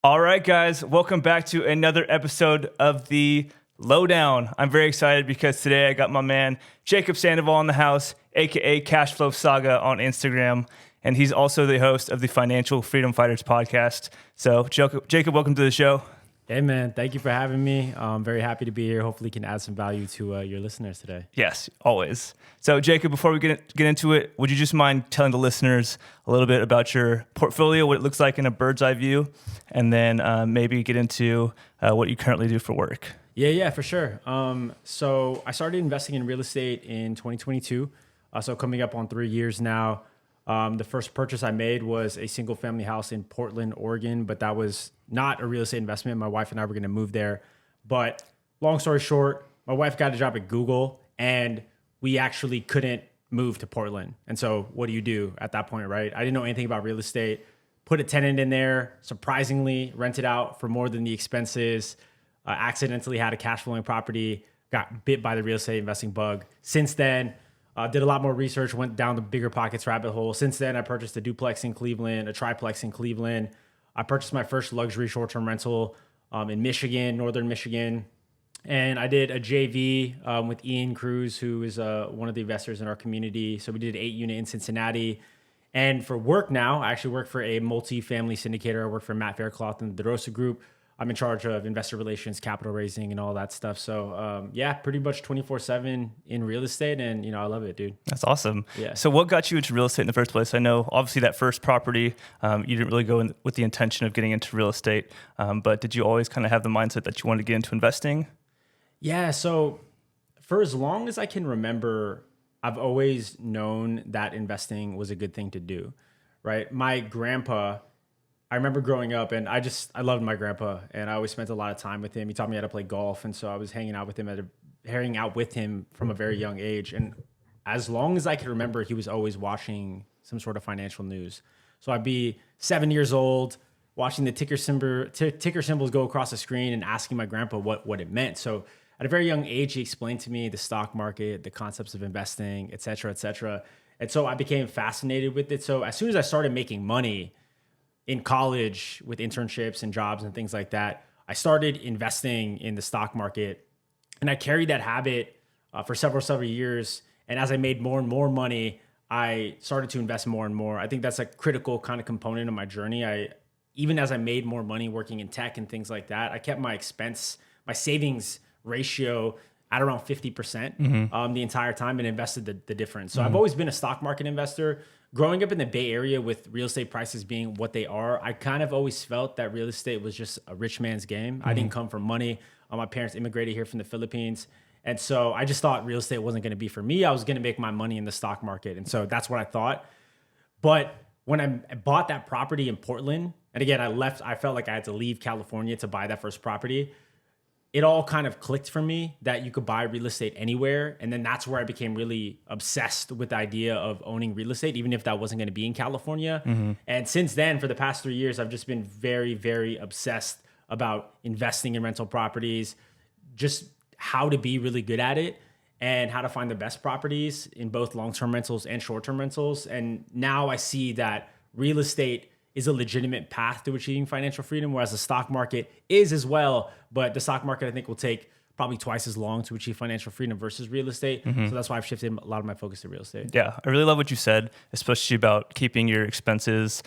All right, guys, welcome back to another episode of the Lowdown. I'm very excited because today I got my man Jacob Sandoval in the house, aka Cashflow Saga on Instagram, and he's also the host of the Financial Freedom Fighters podcast. So, Jacob, welcome to the show. Hey, man. Thank you for having me. I'm very happy to be here. Hopefully can add some value to your listeners today. Yes, always. So, Jacob, before we get into it, would you just mind telling the listeners a little bit about your portfolio, what it looks like in a bird's eye view, and then maybe get into what you currently do for work? Yeah, for sure. So I started investing in real estate in 2022. So coming up on 3 years now. The first purchase I made was a single family house in Portland, Oregon, but that was not a real estate investment. My wife and I were going to move there. But long story short, my wife got a job at Google and we actually couldn't move to Portland. And so what do you do at that point, right? I didn't know anything about real estate. Put a tenant in there, surprisingly rented out for more than the expenses, accidentally had a cash flowing property, got bit by the real estate investing bug. Since then, did a lot more research, went down the bigger pockets rabbit hole. Since then, I purchased a duplex in Cleveland, a triplex in Cleveland. I purchased my first luxury short-term rental in Michigan, northern Michigan. And I did a JV with Ian Cruz, who is one of the investors in our community. So we did an 8-unit in Cincinnati. And for work now, I actually work for a multi-family syndicator. I work for Matt Faircloth and the DeRosa Group. I'm in charge of investor relations, capital raising, and all that stuff. So pretty much 24/7 in real estate, and I love it, dude. That's awesome. Yeah. So what got you into real estate in the first place? I know obviously that first property, you didn't really go in with the intention of getting into real estate, but did you always kind of have the mindset that you wanted to get into investing? Yeah. So for as long as I can remember, I've always known that investing was a good thing to do, right? My grandpa, I remember growing up and I loved my grandpa and I always spent a lot of time with him. He taught me how to play golf. And so I was hanging out with him from a very young age. And as long as I could remember, he was always watching some sort of financial news. So I'd be 7 years old watching the ticker symbols go across the screen and asking my grandpa what it meant. So at a very young age, he explained to me the stock market, the concepts of investing, et cetera, et cetera. And so I became fascinated with it. So as soon as I started making money in college with internships and jobs and things like that, I started investing in the stock market, and I carried that habit for several years. And as I made more and more money, I started to invest more and more. I think that's a critical kind of component of my journey. Even as I made more money working in tech and things like that, I kept my savings ratio at around 50% the entire time and invested the difference. So I've always been a stock market investor. Growing up in the Bay Area with real estate prices being what they are, I kind of always felt that real estate was just a rich man's game. I didn't come from money. My parents immigrated here from the Philippines. And so I just thought real estate wasn't going to be for me. I was going to make my money in the stock market. And so that's what I thought. But when I bought that property in Portland, and again, I felt like I had to leave California to buy that first property. It all kind of clicked for me that you could buy real estate anywhere. And then that's where I became really obsessed with the idea of owning real estate, even if that wasn't going to be in California. And since then, for the past 3 years, I've just been very, very obsessed about investing in rental properties, just how to be really good at it and how to find the best properties in both long-term rentals and short-term rentals. And now I see that real estate is a legitimate path to achieving financial freedom, whereas the stock market is as well. But the stock market, I think, will take probably twice as long to achieve financial freedom versus real estate. So that's why I've shifted a lot of my focus to real estate. Yeah, I really love what you said, especially about keeping your expenses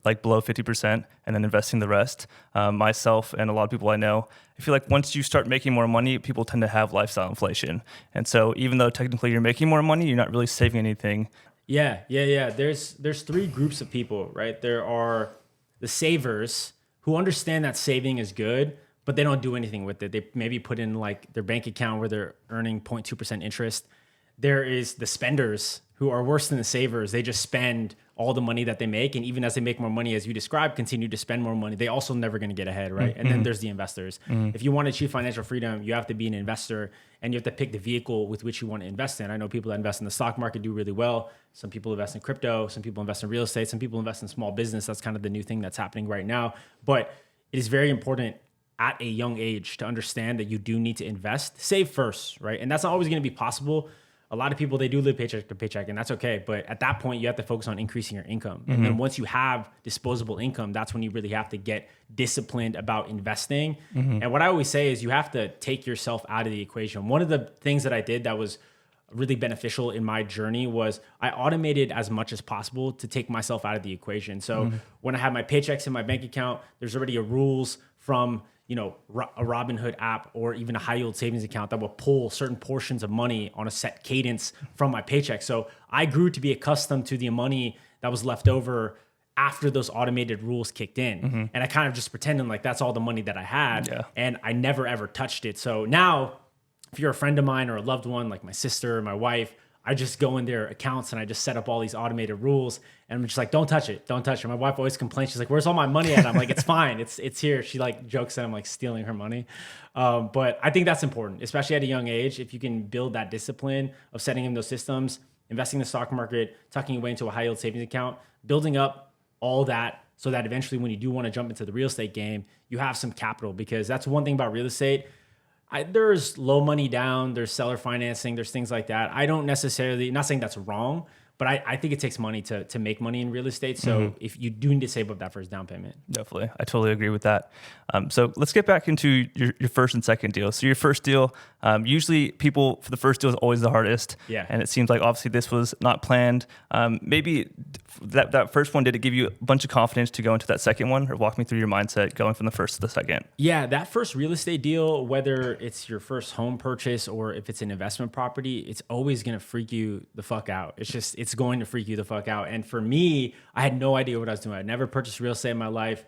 like below 50% and then investing the rest. Myself and a lot of people I know, I feel like once you start making more money, people tend to have lifestyle inflation. And so even though technically you're making more money, you're not really saving anything. Yeah. There's 3 groups of people, right? There are the savers who understand that saving is good, but they don't do anything with it. They maybe put in like their bank account where they're earning 0.2% interest. There is the spenders who are worse than the savers. They just spend all the money that they make. And even as they make more money, as you described, continue to spend more money. They also never going to get ahead, right? And then there's the investors. If you want to achieve financial freedom, you have to be an investor and you have to pick the vehicle with which you want to invest in. I know people that invest in the stock market do really well. Some people invest in crypto. Some people invest in real estate. Some people invest in small business. That's kind of the new thing that's happening right now. But it is very important at a young age to understand that you do need to invest, save first, right? And that's not always going to be possible. a lot of people, they do live paycheck to paycheck, and that's okay. But at that point, you have to focus on increasing your income. And then once you have disposable income, that's when you really have to get disciplined about investing. And what I always say is you have to take yourself out of the equation. One of the things that I did that was really beneficial in my journey was I automated as much as possible to take myself out of the equation. So when I have my paychecks in my bank account, there's already a rules from, you know, a Robinhood app or even a high yield savings account that will pull certain portions of money on a set cadence from my paycheck. So I grew to be accustomed to the money that was left over after those automated rules kicked in. And I kind of just pretended like that's all the money that I had, and I never ever touched it. So now, if you're a friend of mine or a loved one, like my sister or my wife, I just go in their accounts and I just set up all these automated rules. And I'm just like, don't touch it. Don't touch it. My wife always complains. She's like, where's all my money at? I'm like, it's fine. It's here. She like jokes that I'm like stealing her money. But I think that's important, especially at a young age. If you can build that discipline of setting in those systems, investing in the stock market, tucking away into a high yield savings account, building up all that so that eventually when you do want to jump into the real estate game, you have some capital. Because that's one thing about real estate. There's low money down, there's seller financing, there's things like that. I don't necessarily, not saying that's wrong, but I think it takes money to make money in real estate. So if you do need to save up that first down payment. Definitely. I totally agree with that. So let's get back into your first and second deal. So your first deal, usually people for the first deal is always the hardest. Yeah. And it seems like obviously this was not planned. Maybe that first one, did it give you a bunch of confidence to go into that second one, or walk me through your mindset going from the first to the second? Yeah, that first real estate deal, whether it's your first home purchase or if it's an investment property, it's always going to freak you the fuck out. It's going to freak you the fuck out. And for me, I had no idea what I was doing. I'd never purchased real estate in my life.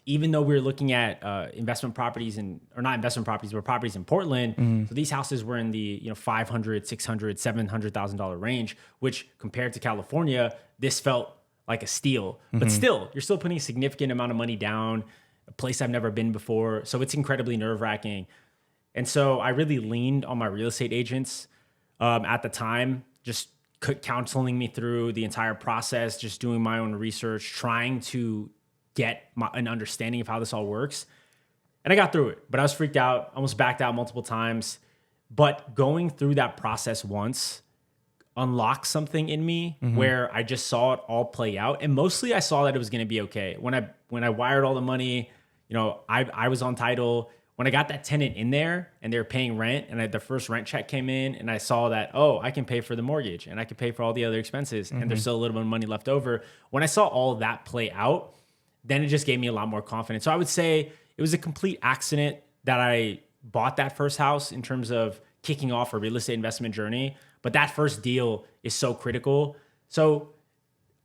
Even though we were looking at investment properties or not investment properties, but properties in Portland. So these houses were in the $500,000, $600,000, $700,000 range, which compared to California, this felt like a steal. But still, you're still putting a significant amount of money down, a place I've never been before. So it's incredibly nerve-wracking. And so I really leaned on my real estate agents at the time, just counseling me through the entire process, just doing my own research, trying to get an understanding of how this all works. And I got through it, but I was freaked out, almost backed out multiple times. But going through that process once unlocked something in me where I just saw it all play out. And mostly I saw that it was going to be okay. When I wired all the money, I was on title. When I got that tenant in there and they were paying rent, and the first rent check came in, and I saw that, I can pay for the mortgage and I can pay for all the other expenses, and there's still a little bit of money left over. When I saw all of that play out, then it just gave me a lot more confidence. So I would say it was a complete accident that I bought that first house in terms of kicking off a real estate investment journey. But that first deal is so critical. So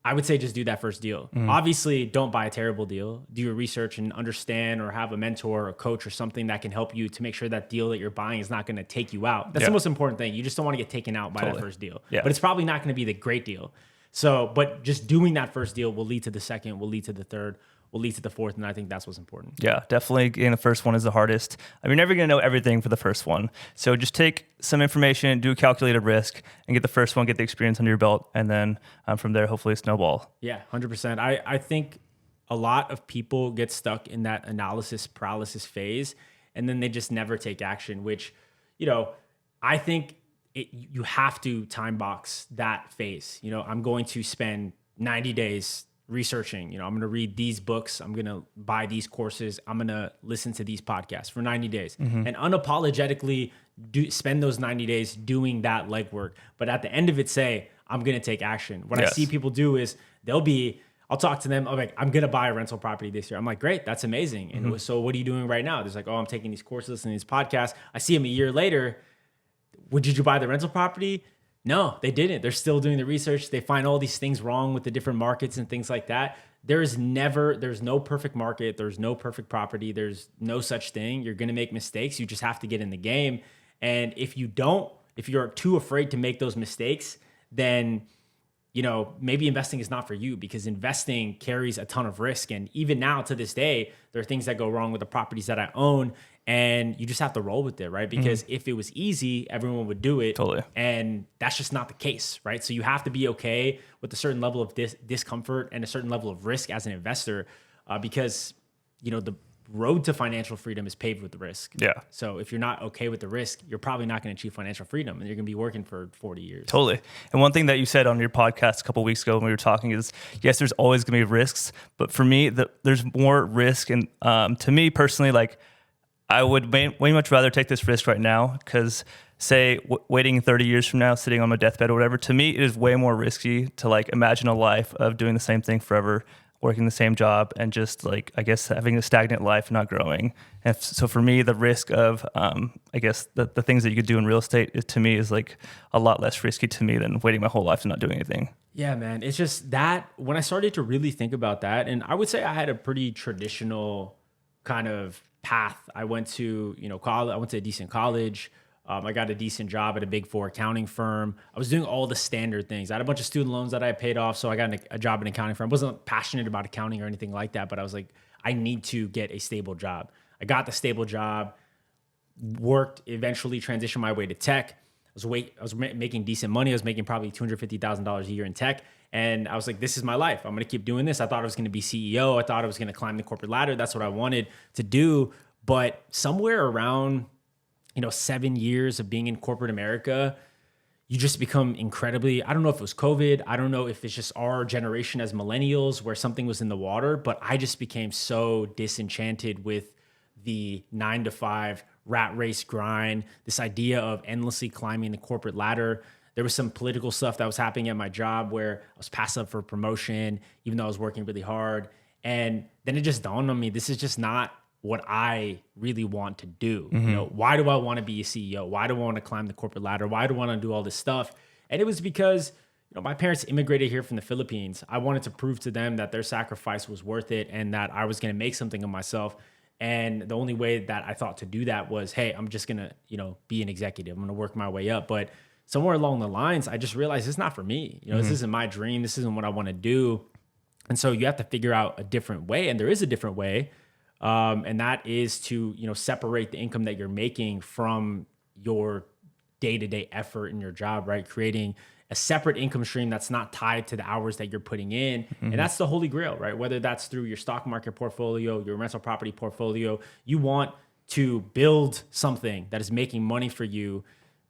I would say just do that first deal. Obviously, don't buy a terrible deal. Do your research and understand, or have a mentor or a coach or something that can help you to make sure that deal that you're buying is not going to take you out. That's the most important thing. You just don't want to get taken out by that first deal. Yeah. But it's probably not going to be the great deal. So, but just doing that first deal will lead to the second, will lead to the third, will lead to the fourth. And I think that's what's important. Yeah, definitely. Getting the first one is the hardest. You're never going to know everything for the first one. So just take some information, do a calculated risk, and get the first one, get the experience under your belt. And then from there, hopefully snowball. Yeah, 100%. I think a lot of people get stuck in that analysis paralysis phase, and then they just never take action, which, I think you have to time box that phase. I'm going to spend 90 days researching. I'm going to read these books. I'm going to buy these courses. I'm going to listen to these podcasts for 90 days and unapologetically spend those 90 days doing that legwork. But at the end of it, say, I'm going to take action. What I see people do is I'll talk to them. I'm like, I'm going to buy a rental property this year. I'm like, great, that's amazing. And so what are you doing right now? There's like, I'm taking these courses, listening to these podcasts. I see them a year later. Did you buy the rental property? No, they didn't. They're still doing the research. They find all these things wrong with the different markets and things like that. There's no perfect market. There's no perfect property. There's no such thing. You're going to make mistakes. You just have to get in the game. And if you're too afraid to make those mistakes, then, maybe investing is not for you, because investing carries a ton of risk. And even now to this day, there are things that go wrong with the properties that I own. And you just have to roll with it, right? Because if it was easy, everyone would do it. Totally. And that's just not the case, right? So you have to be okay with a certain level of discomfort and a certain level of risk as an investor, because, road to financial freedom is paved with risk. Yeah. So if you're not okay with the risk, you're probably not going to achieve financial freedom, and you're going to be working for 40 years. Totally. And one thing that you said on your podcast a couple of weeks ago when we were talking is, yes, there's always going to be risks, but for me, there's more risk. And to me personally, like I would way much rather take this risk right now because say waiting 30 years from now, sitting on my deathbed or whatever, to me, it is way more risky to like imagine a life of doing the same thing forever, working the same job, and just like, I guess, having a stagnant life, not growing. And so for me, the risk of, I guess, the things that you could do in real estate to me is like a lot less risky to me than waiting my whole life and not doing anything. Yeah, man. It's just that when I started to really think about that, and I would say I had a pretty traditional kind of path. I went to, college. I went to a decent college. I got a decent job at a Big Four accounting firm. I was doing all the standard things. I had a bunch of student loans that I had paid off, so I got a job at an accounting firm. I wasn't passionate about accounting or anything like that, but I was like, I need to get a stable job. I got the stable job, worked, eventually transitioned my way to tech. I was making decent money. I was making probably $250,000 a year in tech. And I was like, this is my life. I'm going to keep doing this. I thought I was going to be CEO. I thought I was going to climb the corporate ladder. That's what I wanted to do. But somewhere around 7 years of being in corporate America, you just become incredibly, I don't know if it was COVID. I don't know if it's just our generation as millennials where something was in the water, but I just became so disenchanted with the 9-to-5 rat race grind, this idea of endlessly climbing the corporate ladder. There was some political stuff that was happening at my job where I was passed up for promotion, even though I was working really hard. And then it just dawned on me, this is just not what I really want to do. Why do I want to be a CEO? Why do I want to climb the corporate ladder? Why do I want to do all this stuff? And it was because my parents immigrated here from the Philippines. I wanted to prove to them that their sacrifice was worth it and that I was going to make something of myself. And the only way that I thought to do that was, hey, I'm just going to, be an executive. I'm going to work my way up. But somewhere along the lines, I just realized it's not for me. This isn't my dream. This isn't what I want to do. And so you have to figure out a different way. And there is a different way. And that is to, separate the income that you're making from your day-to-day effort in your job, right? Creating a separate income stream that's not tied to the hours that you're putting in. And that's the holy grail, right? Whether that's through your stock market portfolio, your rental property portfolio, you want to build something that is making money for you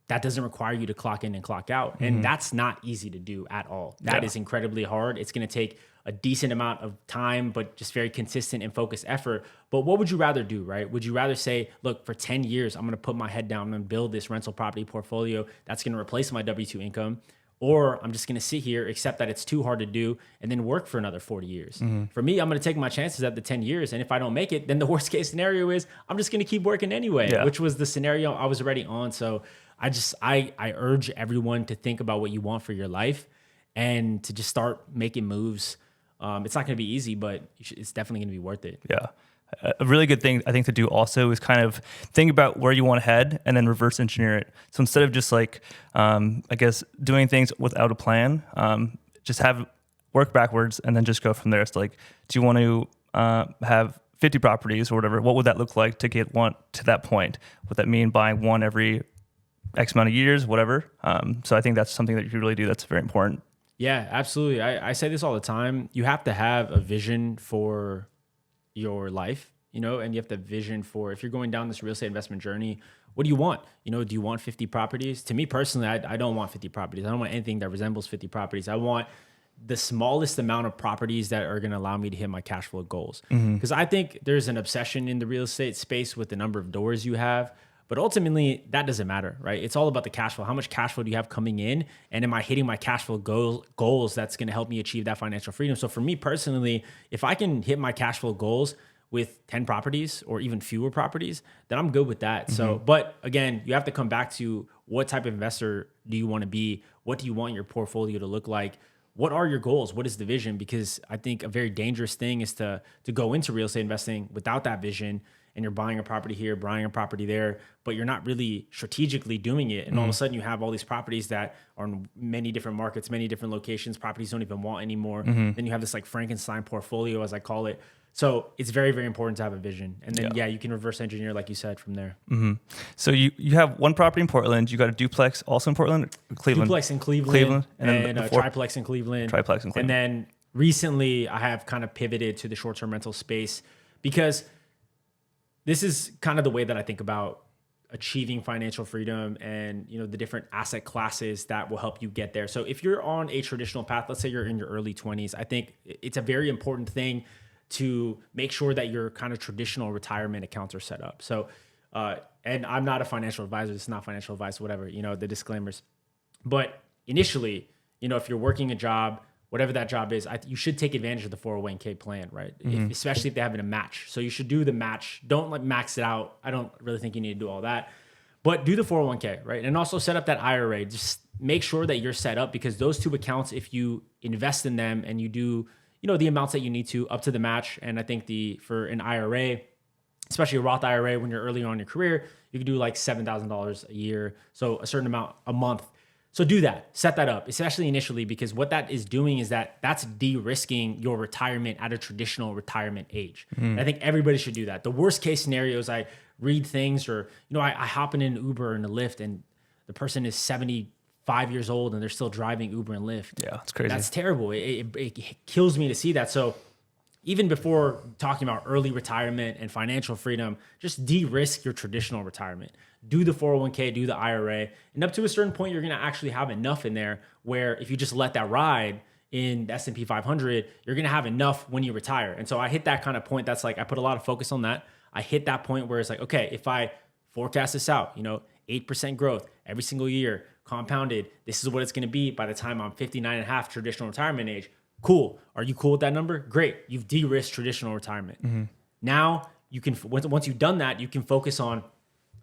that doesn't require you to clock in and clock out. And that's not easy to do at all. That is incredibly hard. It's going to take a decent amount of time, but just very consistent and focused effort. But what would you rather do, right? Would you rather say, look, for 10 years, I'm going to put my head down and build this rental property portfolio that's going to replace my W-2 income? Or I'm just going to sit here, accept that it's too hard to do, and then work for another 40 years. For me, I'm going to take my chances at the 10 years. And if I don't make it, then the worst case scenario is I'm just going to keep working anyway, which was the scenario I was already on. So I urge everyone to think about what you want for your life and to just start making moves. It's not going to be easy, but it's definitely going to be worth it. Yeah. A really good thing I think to do also is kind of think about where you want to head and then reverse engineer it. So instead of just like, I guess, doing things without a plan, just work backwards and then just go from there. It's like, do you want to have 50 properties or whatever? What would that look like to get one to that point? Would that mean buying one every X amount of years, whatever? So I think that's something that you really do that's very important. Yeah, absolutely. I say this all the time. You have to have a vision for your life, and you have to vision for, if you're going down this real estate investment journey, what do you want? Do you want 50 properties? To me personally, I don't want 50 properties. I don't want anything that resembles 50 properties. I want the smallest amount of properties that are going to allow me to hit my cash flow goals. Because I think there's an obsession in the real estate space with the number of doors you have. But ultimately, that doesn't matter, right? It's all about the cash flow. How much cash flow do you have coming in? And am I hitting my cash flow goals that's going to help me achieve that financial freedom? So for me personally, if I can hit my cash flow goals with 10 properties or even fewer properties, then I'm good with that. So, but again, you have to come back to what type of investor do you want to be? What do you want your portfolio to look like? What are your goals? What is the vision? Because I think a very dangerous thing is to go into real estate investing without that vision, and you're buying a property here, buying a property there, but you're not really strategically doing it. And all of a sudden you have all these properties that are in many different markets, many different locations, properties don't even want anymore. Then you have this like Frankenstein portfolio, as I call it. So it's very, very important to have a vision. And then, you can reverse engineer, like you said, from there. So you have one property in Portland. You got a duplex also in Portland, Cleveland? Duplex in Cleveland. And a triplex in Cleveland. Triplex in Cleveland. And then recently I have kind of pivoted to the short-term rental space because this is kind of the way that I think about achieving financial freedom and, the different asset classes that will help you get there. So if you're on a traditional path, let's say you're in your early 20s, I think it's a very important thing to make sure that your kind of traditional retirement accounts are set up. So, and I'm not a financial advisor. This is not financial advice, whatever, the disclaimers. But initially, if you're working a job, whatever that job is, you should take advantage of the 401k plan, right? Especially if they have a match. So you should do the match. Don't max it out. I don't really think you need to do all that. But do the 401k, right? And also set up that IRA. Just make sure that you're set up, because those two accounts, if you invest in them and you do, the amounts that you need to up to the match. And I think for an IRA, especially a Roth IRA, when you're early on in your career, you can do like $7,000 a year. So a certain amount a month. So do that, set that up, especially initially, because what that is doing is that's de-risking your retirement at a traditional retirement age. And I think everybody should do that. The worst case scenarios, I read things, or, I hop in an Uber and a Lyft, and the person is 75 years old and they're still driving Uber and Lyft. Yeah, it's crazy. That's terrible. It kills me to see that. So even before talking about early retirement and financial freedom, just de-risk your traditional retirement. Do the 401k, do the IRA. And up to a certain point, you're going to actually have enough in there where if you just let that ride in the S&P 500, you're going to have enough when you retire. And so I hit that kind of point. That's like, I put a lot of focus on that. I hit that point where it's like, okay, if I forecast this out, 8% growth every single year, compounded, this is what it's going to be by the time I'm 59 and a half, traditional retirement age. Cool. Are you cool with that number? Great. You've de-risked traditional retirement. Now you can, once you've done that, you can focus on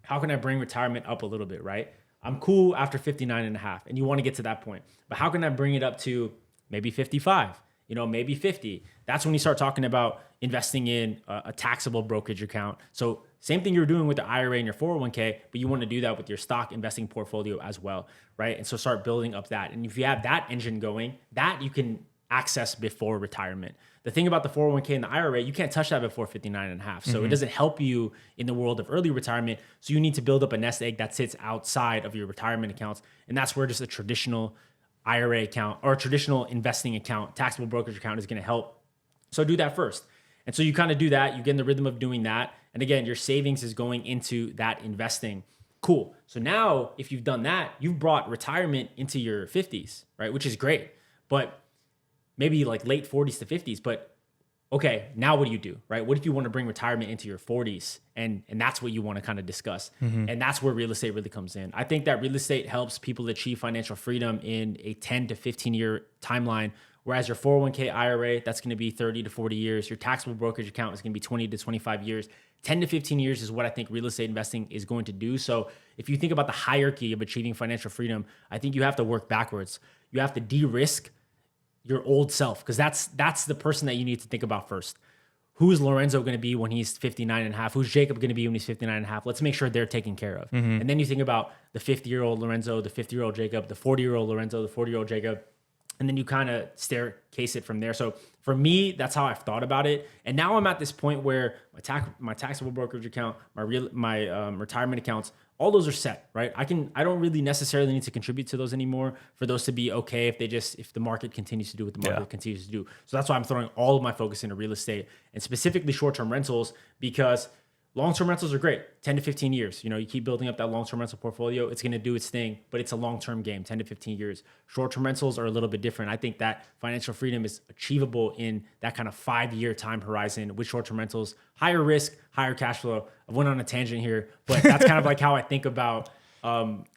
how can I bring retirement up a little bit, right? I'm cool after 59 and a half, and you want to get to that point, but how can I bring it up to maybe 55, maybe 50? That's when you start talking about investing in a taxable brokerage account. So same thing you're doing with the IRA and your 401k, but you want to do that with your stock investing portfolio as well, right? And so start building up that. And if you have that engine going, that you can access before retirement. The thing about the 401k and the IRA, you can't touch that before 59 and a half. So it doesn't help you in the world of early retirement. So you need to build up a nest egg that sits outside of your retirement accounts. And that's where just a traditional IRA account or a traditional investing account, taxable brokerage account is going to help. So do that first. And so you kind of do that, you get in the rhythm of doing that. And again, your savings is going into that investing. Cool. So now if you've done that, you've brought retirement into your 50s, right? Which is great. But maybe like late 40s to 50s, but okay, now what do you do, right? What if you want to bring retirement into your 40s? And that's what you want to kind of discuss. And that's where real estate really comes in. I think that real estate helps people achieve financial freedom in a 10 to 15 year timeline, whereas your 401k IRA, that's going to be 30 to 40 years. Your taxable brokerage account is going to be 20 to 25 years. 10 to 15 years is what I think real estate investing is going to do. So if you think about the hierarchy of achieving financial freedom, I think you have to work backwards. You have to de-risk your old self, because that's the person that you need to think about first. Who is Lorenzo going to be when he's 59 and a half? Who's Jacob going to be when he's 59 and a half? Let's make sure they're taken care of. And then you think about the 50-year-old Lorenzo, the 50-year-old Jacob, the 40-year-old Lorenzo, the 40-year-old Jacob. And then you kind of staircase it from there. So for me, that's how I've thought about it. And now I'm at this point where my taxable brokerage account, my retirement accounts, all those are set, right? I don't really necessarily need to contribute to those anymore for those to be okay if the market continues to do what the market continues to do. So that's why I'm throwing all of my focus into real estate and specifically short-term rentals, because long-term rentals are great, 10 to 15 years. You keep building up that long-term rental portfolio. It's going to do its thing, but it's a long-term game, 10 to 15 years. Short-term rentals are a little bit different. I think that financial freedom is achievable in that kind of 5-year time horizon with short-term rentals, higher risk, higher cash flow. I went on a tangent here, but that's kind of like how I think about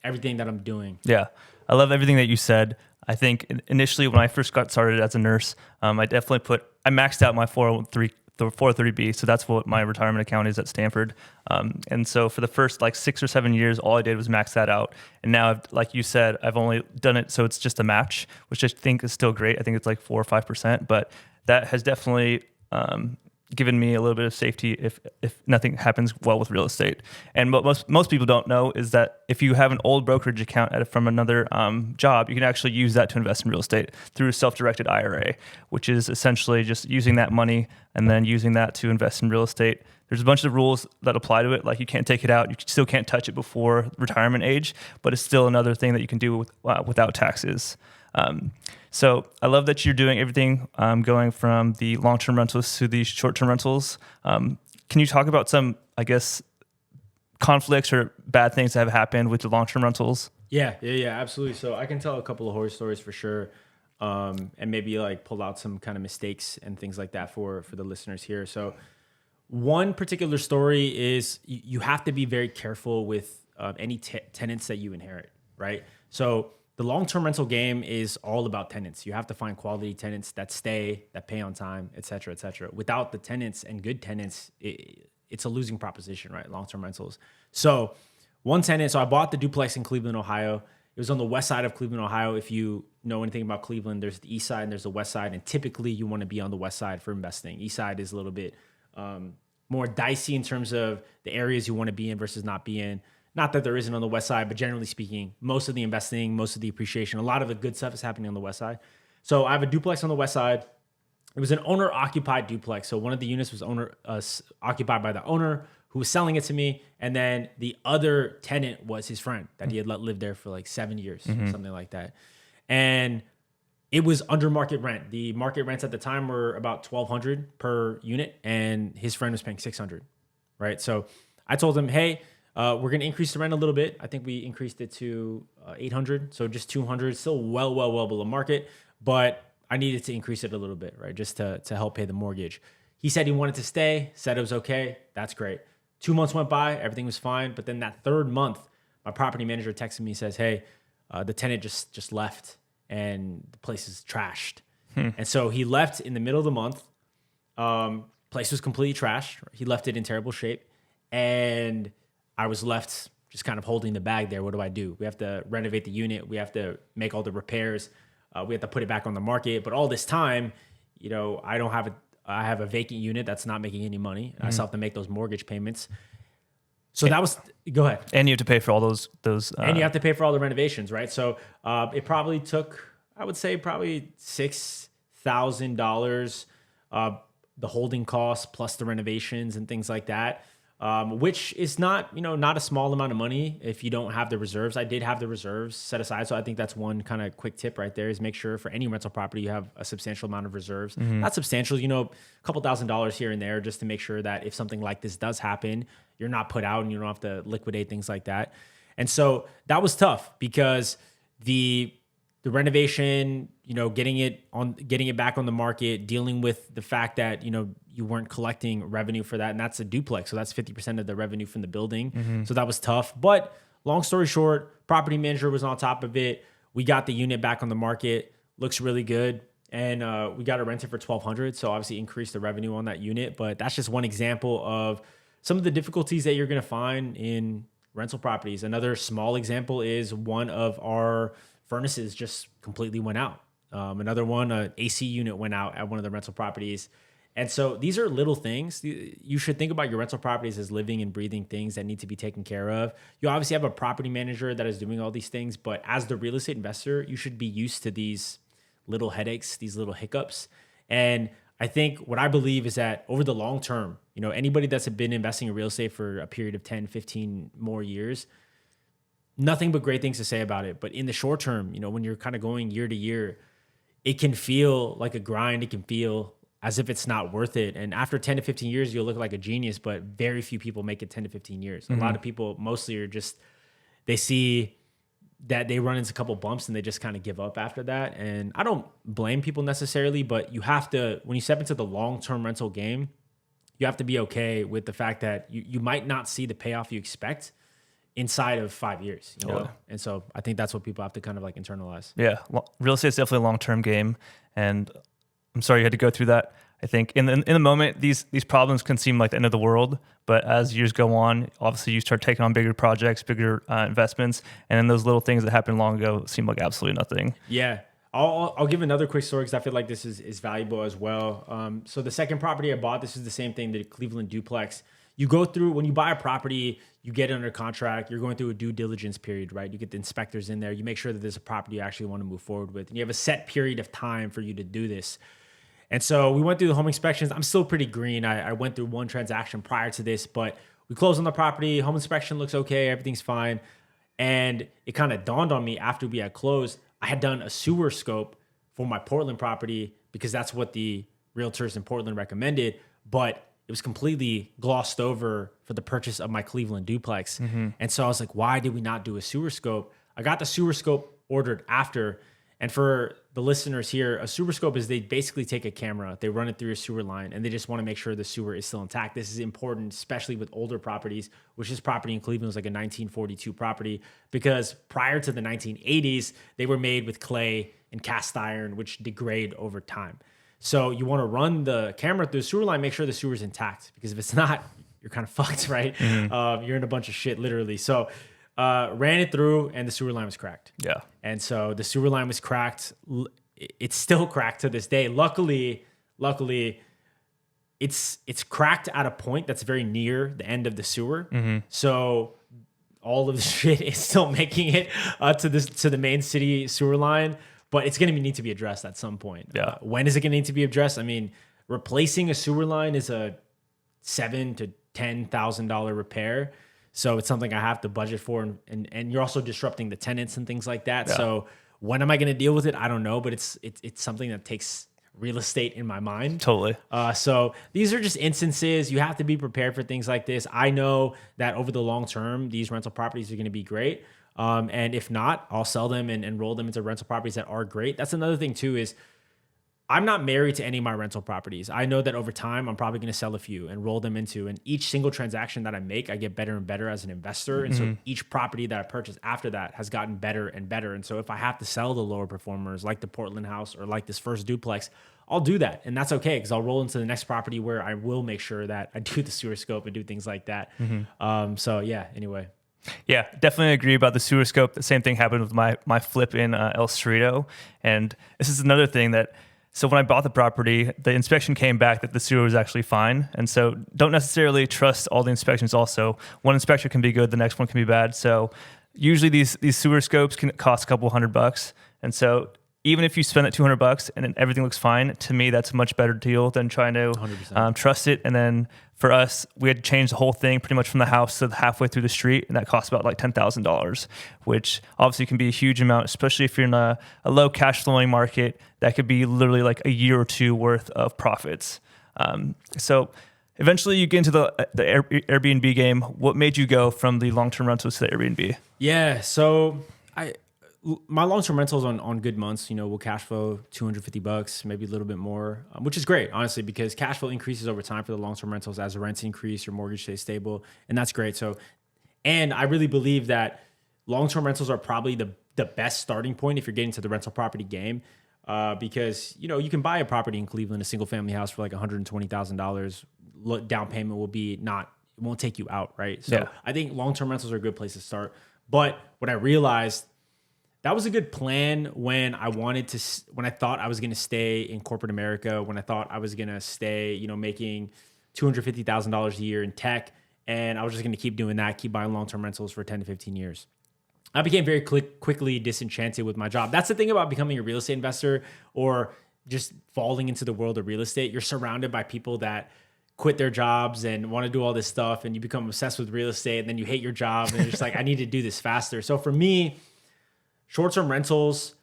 everything that I'm doing. Yeah. I love everything that you said. I think initially when I first got started as a nurse, I maxed out my 403B. So that's what my retirement account is at Stanford. And so for the first 6 or 7 years, all I did was max that out. And now, like you said, I've only done it so it's just a match, which I think is still great. I think it's like 4 or 5%, but that has definitely given me a little bit of safety if nothing happens well with real estate. And what most people don't know is that if you have an old brokerage account from another job, you can actually use that to invest in real estate through a self-directed IRA, which is essentially just using that money and then using that to invest in real estate. There's a bunch of rules that apply to it. Like you can't take it out. You still can't touch it before retirement age, but it's still another thing that you can do without taxes. So I love that you're doing everything, going from the long-term rentals to the short-term rentals. Can you talk about some, I guess, conflicts or bad things that have happened with the long-term rentals? Yeah, absolutely. So I can tell a couple of horror stories for sure, and maybe like pull out some kind of mistakes and things like that for the listeners here. So one particular story is you have to be very careful with any tenants that you inherit, right? So the long-term rental game is all about tenants. You have to find quality tenants that stay, that pay on time, et cetera, et cetera. Without the tenants and good tenants, it's a losing proposition, right? Long-term rentals. So one tenant, so I bought the duplex in Cleveland, Ohio. It was on the west side of Cleveland, Ohio. If you know anything about Cleveland, there's the east side and there's the west side. And typically you want to be on the west side for investing. East side is a little bit more dicey in terms of the areas you want to be in versus not be in. Not that there isn't on the west side, but generally speaking, most of the investing, most of the appreciation, a lot of the good stuff is happening on the west side. So I have a duplex on the west side. It was an owner-occupied duplex. So one of the units was occupied by the owner who was selling it to me. And then the other tenant was his friend that he had let live there for like 7 years, something like that. And it was under market rent. The market rents at the time were about $1,200 per unit, and his friend was paying $600, right? So I told him, hey, we're going to increase the rent a little bit. I think we increased it to $800, so just $200, still well below market, but I needed to increase it a little bit, right, just to help pay the mortgage. He said he wanted to stay, said it was okay. That's great. 2 months went by, everything was fine, but then that third month, my property manager texted me, says, hey, the tenant just left, and the place is trashed. And so he left in the middle of the month. Place was completely trashed. He left it in terrible shape, and I was left just kind of holding the bag there. What do I do? We have to renovate the unit. We have to make all the repairs. We have to put it back on the market. But all this time, I have a vacant unit that's not making any money. I still have to make those mortgage payments. So that was, go ahead. And you have to pay for all those. And you have to pay for all the renovations, right? So it probably took, I would say probably $6,000, the holding costs plus the renovations and things like that. Which is not a small amount of money if you don't have the reserves. I did have the reserves set aside. So I think that's one kind of quick tip right there is make sure for any rental property, you have a substantial amount of reserves. Not substantial, a couple $1,000s here and there just to make sure that if something like this does happen, you're not put out and you don't have to liquidate things like that. And so that was tough because the renovation, getting it back on the market, dealing with the fact that, you weren't collecting revenue for that. And that's a duplex. So that's 50% of the revenue from the building. So that was tough. But long story short, property manager was on top of it. We got the unit back on the market. Looks really good. And we got it rented for $1,200. So obviously increased the revenue on that unit. But that's just one example of some of the difficulties that you're going to find in rental properties. Another small example is one of our furnaces just completely went out. Another one, an AC unit went out at one of the rental properties. And so these are little things. You should think about your rental properties as living and breathing things that need to be taken care of. You obviously have a property manager that is doing all these things, but as the real estate investor, you should be used to these little headaches, these little hiccups. And I think what I believe is that over the long term, anybody that's been investing in real estate for a period of 10, 15 more years, nothing but great things to say about it. But in the short term, when you're kind of going year to year, it can feel like a grind. It can feel as if it's not worth it. And after 10 to 15 years, you'll look like a genius, but very few people make it 10 to 15 years. A lot of people mostly are just, they see that they run into a couple bumps and they just kind of give up after that. And I don't blame people necessarily, but you have to, when you step into the long-term rental game, you have to be okay with the fact that you might not see the payoff you expect inside of 5 years, And so I think that's what people have to kind of like internalize. Yeah. Real estate is definitely a long-term game. And I'm sorry you had to go through that. I think in the moment, these problems can seem like the end of the world, but as years go on, obviously you start taking on bigger projects, bigger investments, and then those little things that happened long ago seem like absolutely nothing. Yeah. I'll give another quick story because I feel like this is valuable as well. So the second property I bought, this is the same thing, the Cleveland duplex. You go through, when you buy a property, you get it under contract, you're going through a due diligence period, right? You get the inspectors in there, you make sure that there's a property you actually want to move forward with, and you have a set period of time for you to do this. And so we went through the home inspections. I'm still pretty green. I went through one transaction prior to this, but we closed on the property. Home inspection looks okay. Everything's fine. And it kind of dawned on me after we had closed, I had done a sewer scope for my Portland property because that's what the realtors in Portland recommended, but it was completely glossed over for the purchase of my Cleveland duplex. And so I was like, why did we not do a sewer scope? I got the sewer scope ordered after. And for the listeners here, a sewer scope is they basically take a camera, they run it through a sewer line, and they just want to make sure the sewer is still intact. This is important, especially with older properties, which this property in Cleveland was like a 1942 property, because prior to the 1980s, they were made with clay and cast iron, which degrade over time. So you want to run the camera through the sewer line, make sure the sewer is intact, because if it's not, you're kind of fucked, right? You're in a bunch of shit, literally. So ran it through, and the sewer line was cracked. Yeah. And so the sewer line was cracked. It's still cracked to this day. Luckily, it's cracked at a point that's very near the end of the sewer. So all of the shit is still making it to the main city sewer line, but it's going to need to be addressed at some point. Yeah. When is it going to need to be addressed? I mean, replacing a sewer line is a $7,000 to $10,000 repair. So it's something I have to budget for, and you're also disrupting the tenants and things like that. Yeah. So when am I going to deal with it? I don't know, but it's something that takes real estate in my mind. Totally. So these are just instances. You have to be prepared for things like this. I know that over the long term, these rental properties are going to be great. And if not, I'll sell them and roll them into rental properties that are great. That's another thing too, is I'm not married to any of my rental properties. I know that over time, I'm probably going to sell a few and roll them into, and each single transaction that I make, I get better and better as an investor. And so each property that I purchase after that has gotten better and better. And so if I have to sell the lower performers like the Portland house or like this first duplex, I'll do that. And that's okay, because I'll roll into the next property where I will make sure that I do the sewer scope and do things like that. So yeah, anyway. Yeah, definitely agree about the sewer scope. The same thing happened with my flip in El Cerrito. And this is another thing that, so when I bought the property, the inspection came back that the sewer was actually fine. And so don't necessarily trust all the inspections also. One inspection can be good, the next one can be bad. So usually these sewer scopes can cost a couple $100. And so even if you spend that $200 and then everything looks fine, to me, that's a much better deal than trying to trust it. And then for us, we had to change the whole thing pretty much from the house to halfway through the street. And that cost about like $10,000, which obviously can be a huge amount, especially if you're in a low cash flowing market. That could be literally like a year or two worth of profits. So eventually you get into the Airbnb game. What made you go from the long-term rentals to the Airbnb? Yeah, so my long-term rentals on good months, will cash flow $250, maybe a little bit more, which is great, honestly, because cash flow increases over time for the long-term rentals as the rents increase, your mortgage stays stable, and that's great. So, and I really believe that long-term rentals are probably the best starting point if you're getting to the rental property game, because you can buy a property in Cleveland, a single-family house for like $120,000. Down payment will be it won't take you out, right? So yeah. I think long-term rentals are a good place to start. But what I realized, that was a good plan when I thought I was going to stay in corporate America, when I thought I was going to stay, making $250,000 a year in tech. And I was just going to keep doing that, keep buying long-term rentals for 10 to 15 years. I became very quickly disenchanted with my job. That's the thing about becoming a real estate investor or just falling into the world of real estate. You're surrounded by people that quit their jobs and want to do all this stuff, and you become obsessed with real estate, and then you hate your job, and you're just like, I need to do this faster. So for me, short-term rentals,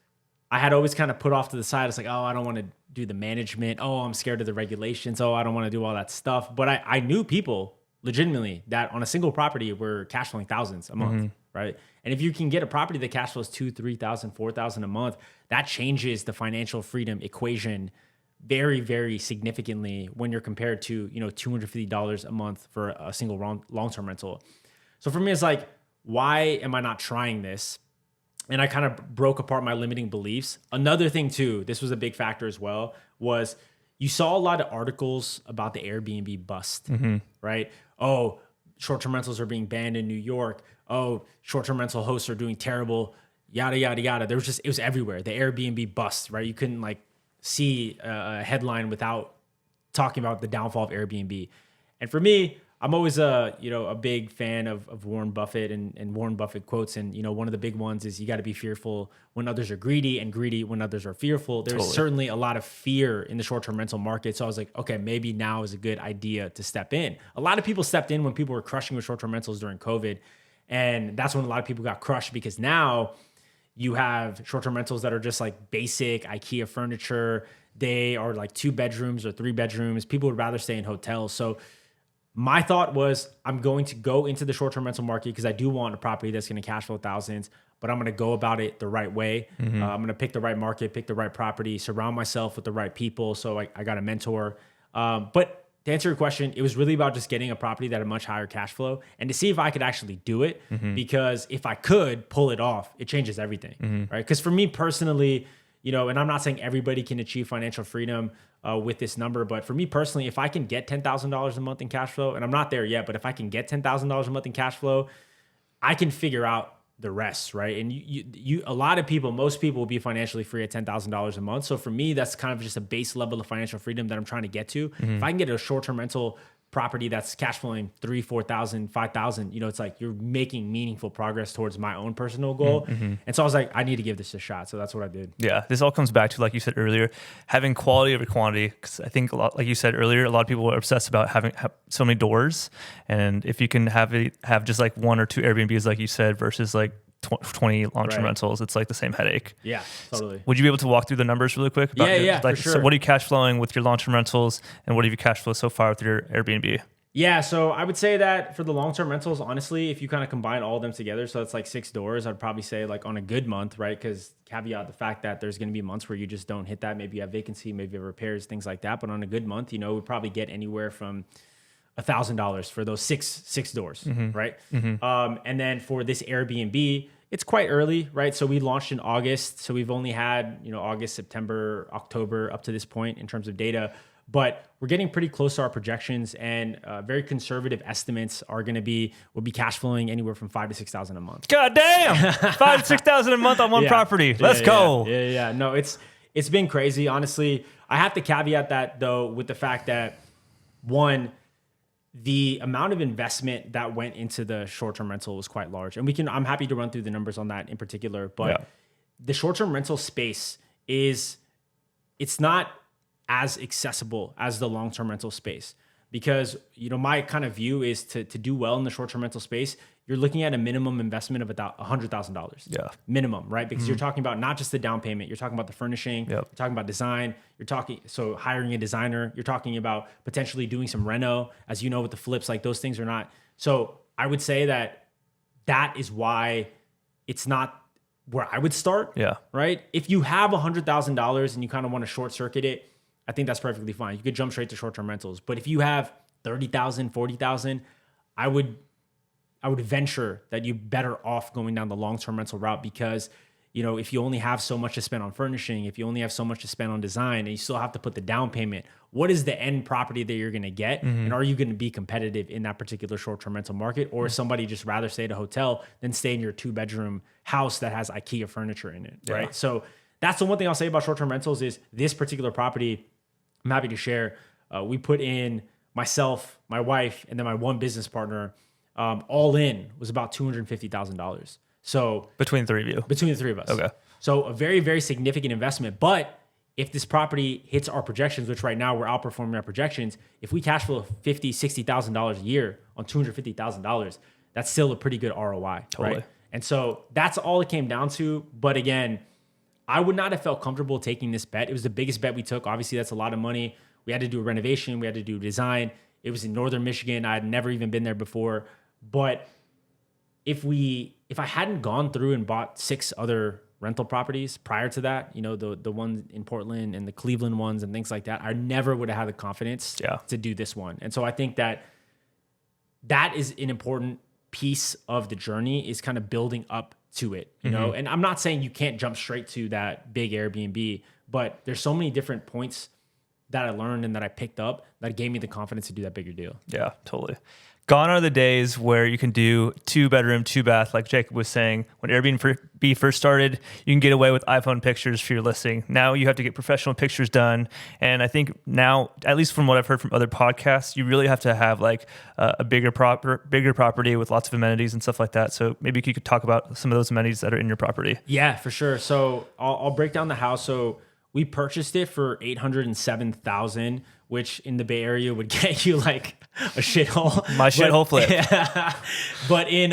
I had always kind of put off to the side. It's like, oh, I don't want to do the management. Oh, I'm scared of the regulations. Oh, I don't want to do all that stuff. But I knew people legitimately that on a single property were cash flowing thousands a month, right? And if you can get a property that cash flows $2,000, $3,000, $4,000 a month, that changes the financial freedom equation very, very significantly when you're compared to, $250 a month for a single long-term rental. So for me, it's like, why am I not trying this? And I kind of broke apart my limiting beliefs. Another thing too, this was a big factor as well, was you saw a lot of articles about the Airbnb bust, right? Oh, short-term rentals are being banned in New York. Oh, short-term rental hosts are doing terrible, yada, yada, yada. It was everywhere. The Airbnb bust, right? You couldn't see a headline without talking about the downfall of Airbnb. And for me, I'm always a big fan of Warren Buffett and Warren Buffett quotes. And, one of the big ones is you got to be fearful when others are greedy and greedy when others are fearful. There's certainly a lot of fear in the short-term rental market. So I was like, okay, maybe now is a good idea to step in. A lot of people stepped in when people were crushing with short-term rentals during COVID. And that's when a lot of people got crushed, because now You have short-term rentals that are just like basic IKEA furniture. They are like 2 bedrooms or 3 bedrooms. People would rather stay in hotels. So my thought was I'm going to go into the short-term rental market because I do want a property that's going to cash flow thousands, but I'm going to go about it the right way. I'm going to pick the right market, pick the right property, surround myself with the right people. So I got a mentor. But to answer your question, it was really about just getting a property that had a much higher cash flow and to see if I could actually do it. Because if I could pull it off, it changes everything, right? Because for me personally, and I'm not saying everybody can achieve financial freedom with this number, but for me personally, if I can get $10,000 a month in cash flow, and I'm not there yet, but if I can get $10,000 a month in cash flow, I can figure out the rest, right? And a lot of people, most people will be financially free at $10,000 a month. So for me, that's kind of just a base level of financial freedom that I'm trying to get to. If I can get a short-term rental property that's cash flowing 3, 4,000, 5,000, it's like you're making meaningful progress towards my own personal goal. And so I was like, I need to give this a shot. So that's what I did. Yeah. This all comes back to, like you said earlier, having quality over quantity. Because I think a lot, like you said earlier, a lot of people are obsessed about having so many doors. And if you can have just like 1 or 2 Airbnbs, like you said, versus like 20 long-term rentals, it's like the same headache. Yeah, totally. Would you be able to walk through the numbers really quick? Yeah, like, for sure. So what are you cash flowing with your long-term rentals, and what have you cash flow so far with your Airbnb? Yeah, so I would say that for the long-term rentals, honestly, if you kind of combine all of them together, so it's like 6 doors, I'd probably say like on a good month, right? Because caveat the fact that there's going to be months where you just don't hit that. Maybe you have vacancy, maybe you have repairs, things like that. But on a good month, we'd probably get anywhere from $1,000 for those six doors, right? And then for this Airbnb, it's quite early, right? So we launched in August. So we've only had, August, September, October up to this point in terms of data. But we're getting pretty close to our projections, and very conservative estimates we'll be cash flowing anywhere from $5,000 to $6,000 a month. God damn, $5,000 to $6,000 a month on one property. Let's go. Yeah. No, it's been crazy. Honestly, I have to caveat that though with the fact that, one, the amount of investment that went into the short-term rental was quite large, and I'm happy to run through the numbers on that in particular. But the short-term rental space it's not as accessible as the long-term rental space, because my kind of view is to do well in the short-term rental space, you're looking at a minimum investment of about $100,000 minimum, right? Because you're talking about not just the down payment, you're talking about the furnishing, you're talking about design, so hiring a designer, you're talking about potentially doing some reno, as with the flips, like those things are not. So I would say that is why it's not where I would start, right? If you have $100,000 and you kind of want to short circuit it, I think that's perfectly fine. You could jump straight to short-term rentals. But if you have 30,000, 40,000, I would venture that you're better off going down the long-term rental route, because, if you only have so much to spend on furnishing, if you only have so much to spend on design, and you still have to put the down payment, what is the end property that you're going to get? And are you going to be competitive in that particular short-term rental market? Or is somebody just rather stay at a hotel than stay in your 2-bedroom house that has IKEA furniture in it, right? So that's the one thing I'll say about short-term rentals is this particular property, I'm happy to share. We put in myself, my wife, and then my one business partner. All in was about $250,000. So between the 3 of you, between the 3 of us. Okay. So a very, very significant investment. But if this property hits our projections, which right now we're outperforming our projections, if we cash flow $50,000, $60,000 a year on $250,000, that's still a pretty good ROI, right? And so that's all it came down to. But again, I would not have felt comfortable taking this bet. It was the biggest bet we took. Obviously, that's a lot of money. We had to do a renovation. We had to do design. It was in northern Michigan. I had never even been there before. But if I hadn't gone through and bought 6 other rental properties prior to that, the ones in Portland and the Cleveland ones and things like that, I never would have had the confidence to do this one. And so I think that is an important piece of the journey, is kind of building up to it, and I'm not saying you can't jump straight to that big Airbnb, but there's so many different points that I learned and that I picked up that gave me the confidence to do that bigger deal. Yeah, totally. Gone are the days where you can do 2-bedroom, 2-bath, like Jacob was saying. When Airbnb first started, you can get away with iPhone pictures for your listing. Now you have to get professional pictures done. And I think now, at least from what I've heard from other podcasts, you really have to have like a bigger property with lots of amenities and stuff like that. So maybe you could talk about some of those amenities that are in your property. Yeah, for sure. So I'll break down the house. So we purchased it for $807,000 which in the Bay Area would get you like a shithole. My shithole flip. Yeah. But in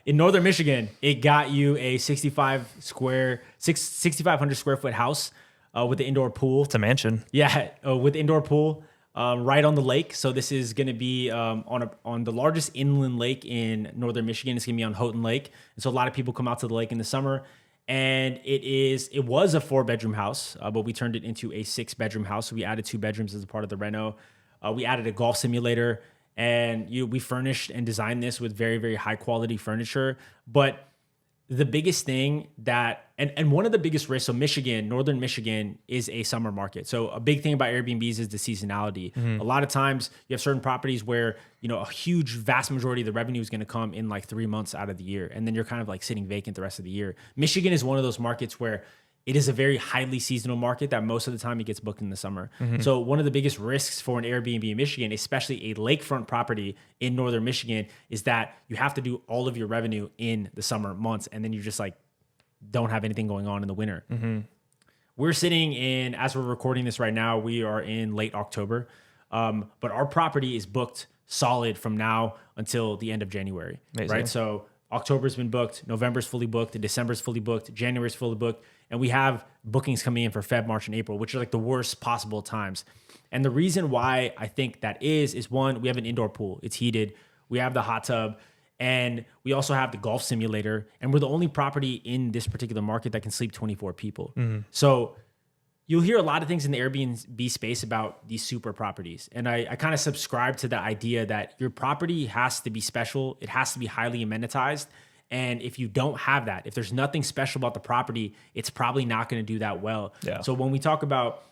northern Michigan, it got you a 6,500 square foot house with the indoor pool. It's a mansion. Yeah, with the indoor pool right on the lake. So this is going to be on the largest inland lake in northern Michigan. It's going to be on Houghton Lake. And so a lot of people come out to the lake in the summer. And it was a 4-bedroom house, but we turned it into a 6-bedroom house. So we added 2 bedrooms as a part of the reno. We added a golf simulator, and we furnished and designed this with very, very high quality furniture. But the biggest thing and one of the biggest risks, so northern Michigan is a summer market. So a big thing about Airbnbs is the seasonality. A lot of times you have certain properties where, a huge, vast majority of the revenue is going to come in like 3 months out of the year. And then you're kind of like sitting vacant the rest of the year. Michigan is one of those markets where it is a very highly seasonal market that most of the time it gets booked in the summer. So one of the biggest risks for an Airbnb in Michigan, especially a lakefront property in northern Michigan, is that you have to do all of your revenue in the summer months, and then you just like don't have anything going on in the winter. We're sitting in, as we're recording this right now, we are in late October, but our property is booked solid from now until the end of January. Amazing. Right? So October's been booked, November's fully booked, December's fully booked, January's fully booked, and we have bookings coming in for Feb, March, and April, which are like the worst possible times. And the reason why I think that is one, we have an indoor pool. It's heated. We have the hot tub, and we also have the golf simulator, and we're the only property in this particular market that can sleep 24 people. So you'll hear a lot of things in the Airbnb space about these super properties. And I kind of subscribe to the idea that your property has to be special. It has to be highly amenitized. And if you don't have that, if there's nothing special about the property, it's probably not going to do that well. Yeah. So when we talk about,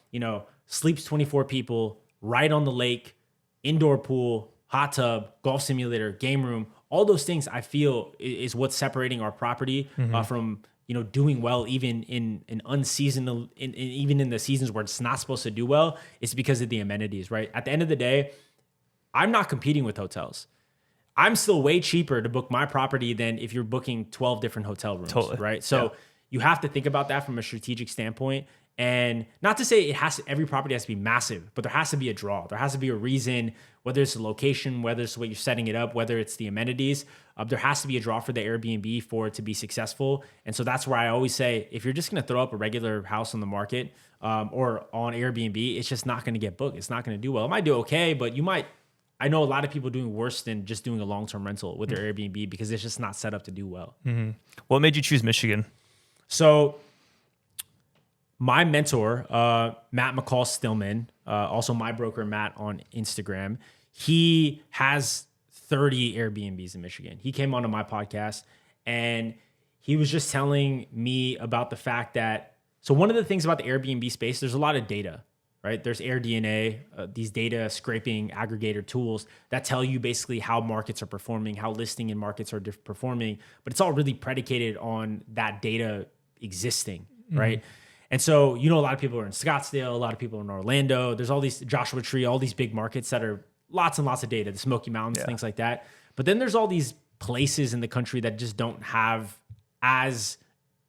sleeps 24 people, right on the lake, indoor pool, hot tub, golf simulator, game room, all those things I feel is what's separating our property from, doing well even in an unseasonal, even in the seasons where it's not supposed to do well. It's because of the amenities, right? At the end of the day, I'm not competing with hotels. I'm still way cheaper to book my property than if you're booking 12 different hotel rooms, right? So you have to think about that from a strategic standpoint. And not to say every property has to be massive, but there has to be a draw. There has to be a reason, whether it's the location, whether it's the way you're setting it up, whether it's the amenities. There has to be a draw for the Airbnb for it to be successful. And so that's where I always say, if you're just going to throw up a regular house on the market or on Airbnb, it's just not going to get booked. It's not going to do well. It might do okay, but I know a lot of people doing worse than just doing a long-term rental with their Airbnb because it's just not set up to do well. What made you choose Michigan? So my mentor, Matt McCall Stillman, also my broker, Matt, on Instagram, he has 30 Airbnbs in Michigan. He came onto my podcast and he was just telling me about the fact that, so one of the things about the Airbnb space, there's a lot of data, right? There's AirDNA, these data scraping aggregator tools that tell you basically how markets are performing, how listing in markets are performing, but it's all really predicated on that data existing, right? And so, a lot of people are in Scottsdale, a lot of people are in Orlando. There's all these Joshua Tree, all these big markets that are lots and lots of data, the Smoky Mountains, things like that. But then there's all these places in the country that just don't have as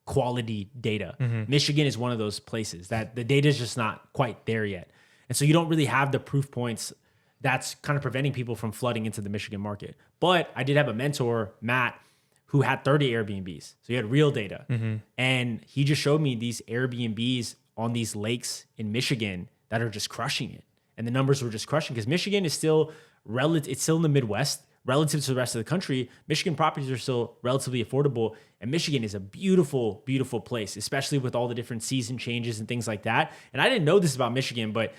quality data. Michigan is one of those places that the data is just not quite there yet. And so you don't really have the proof points that's kind of preventing people from flooding into the Michigan market. But I did have a mentor, Matt, who had 30 Airbnbs. So he had real data. And he just showed me these Airbnbs on these lakes in Michigan that are just crushing it. And the numbers were just crushing because Michigan is still it's still in the Midwest. Relative to the rest of the country, Michigan properties are still relatively affordable. And Michigan is a beautiful, beautiful place, especially with all the different season changes and things like that. And I didn't know this about Michigan, but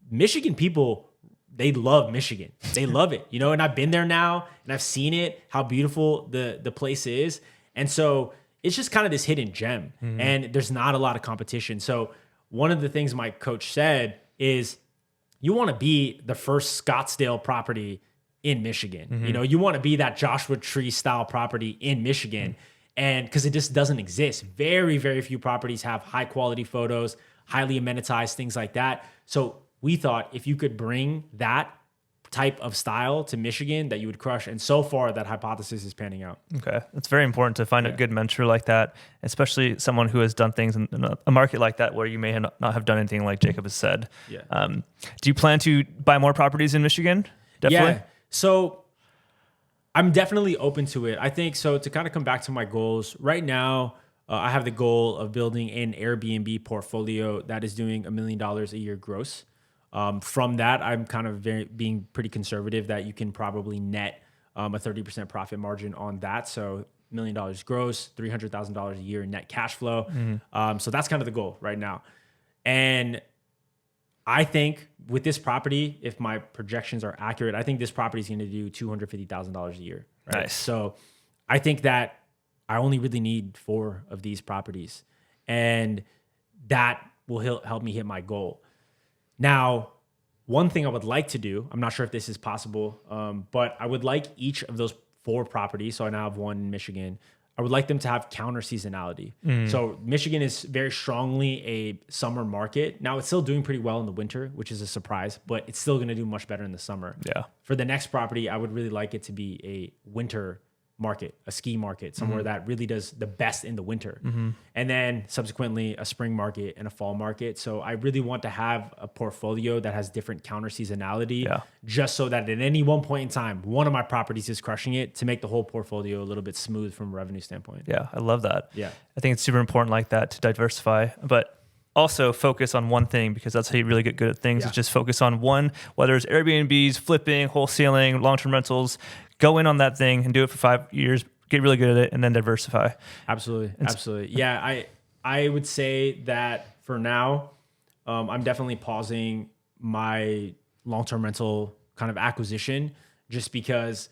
Michigan people, they love Michigan. They love it, and I've been there now and I've seen it, how beautiful the place is. And so it's just kind of this hidden gem and there's not a lot of competition. So one of the things my coach said is you want to be the first Scottsdale property in Michigan. You want to be that Joshua Tree style property in Michigan. And because it just doesn't exist. Very, very few properties have high quality photos, highly amenitized, things like that. So we thought if you could bring that type of style to Michigan that you would crush. And so far, that hypothesis is panning out. Okay. It's very important to find a good mentor like that, especially someone who has done things in a market like that where you may not have done anything like Jacob has said. Yeah. Do you plan to buy more properties in Michigan? Definitely. Yeah. So I'm definitely open to it. I think so. To kind of come back to my goals right now, I have the goal of building an Airbnb portfolio that is doing $1 million a year gross. From that, I'm kind of being pretty conservative that you can probably net a 30% profit margin on that. So $1 million gross, $300,000 a year in net cash flow. So that's kind of the goal right now. And I think with this property, if my projections are accurate, I think this property is going to do $250,000 a year. Right? Nice. So I think that I only really need 4 of these properties, and that will help me hit my goal. Now, one thing I would like to do, I'm not sure if this is possible, but I would like each of those 4 properties, so I now have 1 in Michigan, I would like them to have counter seasonality. So Michigan is very strongly a summer market. Now it's still doing pretty well in the winter, which is a surprise, but it's still going to do much better in the summer. Yeah. For the next property, I would really like it to be a winter market, a ski market, somewhere that really does the best in the winter. And then subsequently a spring market and a fall market. So I really want to have a portfolio that has different counter seasonality, just so that at any one point in time, one of my properties is crushing it to make the whole portfolio a little bit smooth from a revenue standpoint. Yeah, I love that. Yeah. I think it's super important like that to diversify, but also focus on one thing, because that's how you really get good at things. Is just focus on one, whether it's Airbnbs, flipping, wholesaling, long-term rentals. Go in on that thing and do it for 5 years, get really good at it, and then diversify. Absolutely. Yeah, I would say that for now, I'm definitely pausing my long-term rental kind of acquisition, just because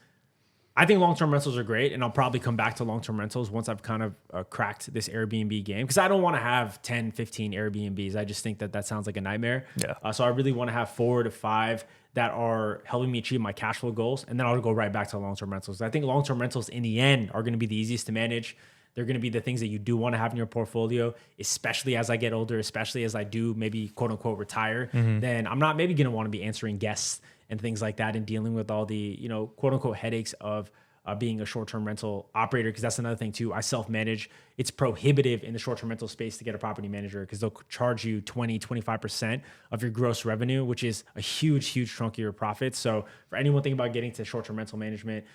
I think long-term rentals are great, and I'll probably come back to long-term rentals once I've kind of cracked this Airbnb game, because I don't want to have 10, 15 Airbnbs. I just think that sounds like a nightmare. Yeah. So I really want to have 4 to 5 that are helping me achieve my cash flow goals, and then I'll go right back to long-term rentals. I think long-term rentals in the end are going to be the easiest to manage. They're going to be the things that you do want to have in your portfolio, especially as I get older, especially as I do maybe quote unquote retire. Then I'm not maybe going to want to be answering guests and things like that and dealing with all the, quote unquote headaches of being a short-term rental operator, because that's another thing too. I self-manage. It's prohibitive in the short-term rental space to get a property manager, because they'll charge you 20, 25% of your gross revenue, which is a huge, huge chunk of your profits. So for anyone thinking about getting to short-term rental management,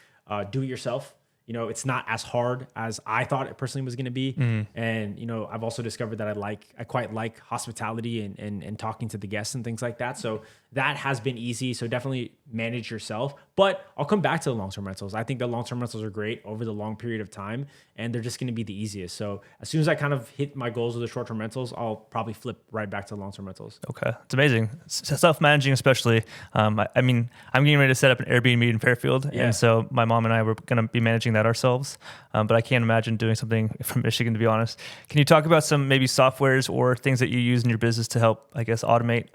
do it yourself. It's not as hard as I thought it personally was going to be. And, I've also discovered that I quite like hospitality and talking to the guests and things like that. So that has been easy. So definitely manage yourself, but I'll come back to the long-term rentals. I think the long-term rentals are great over the long period of time, and they're just going to be the easiest. So as soon as I kind of hit my goals with the short-term rentals, I'll probably flip right back to long-term rentals. Okay. It's amazing. Self-managing, especially. I'm getting ready to set up an Airbnb in Fairfield. Yeah. And so my mom and I were going to be managing that ourselves. But I can't imagine doing something from Michigan, to be honest. Can you talk about some maybe softwares or things that you use in your business to help, I guess, automate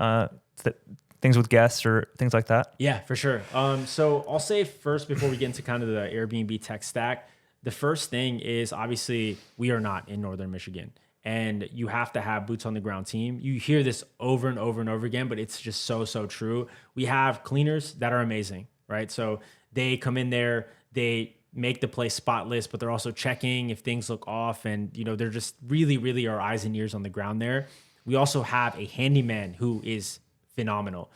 things with guests or things like that? Yeah, for sure. So I'll say first, before we get into kind of the Airbnb tech stack, the first thing is obviously we are not in Northern Michigan, and you have to have boots on the ground team. You hear this over and over and over again, but it's just so true. We have cleaners that are amazing, right? So they come in there, they make the place spotless, but they're also checking if things look off, and they're just really, really our eyes and ears on the ground there. We also have a handyman who is phenomenal.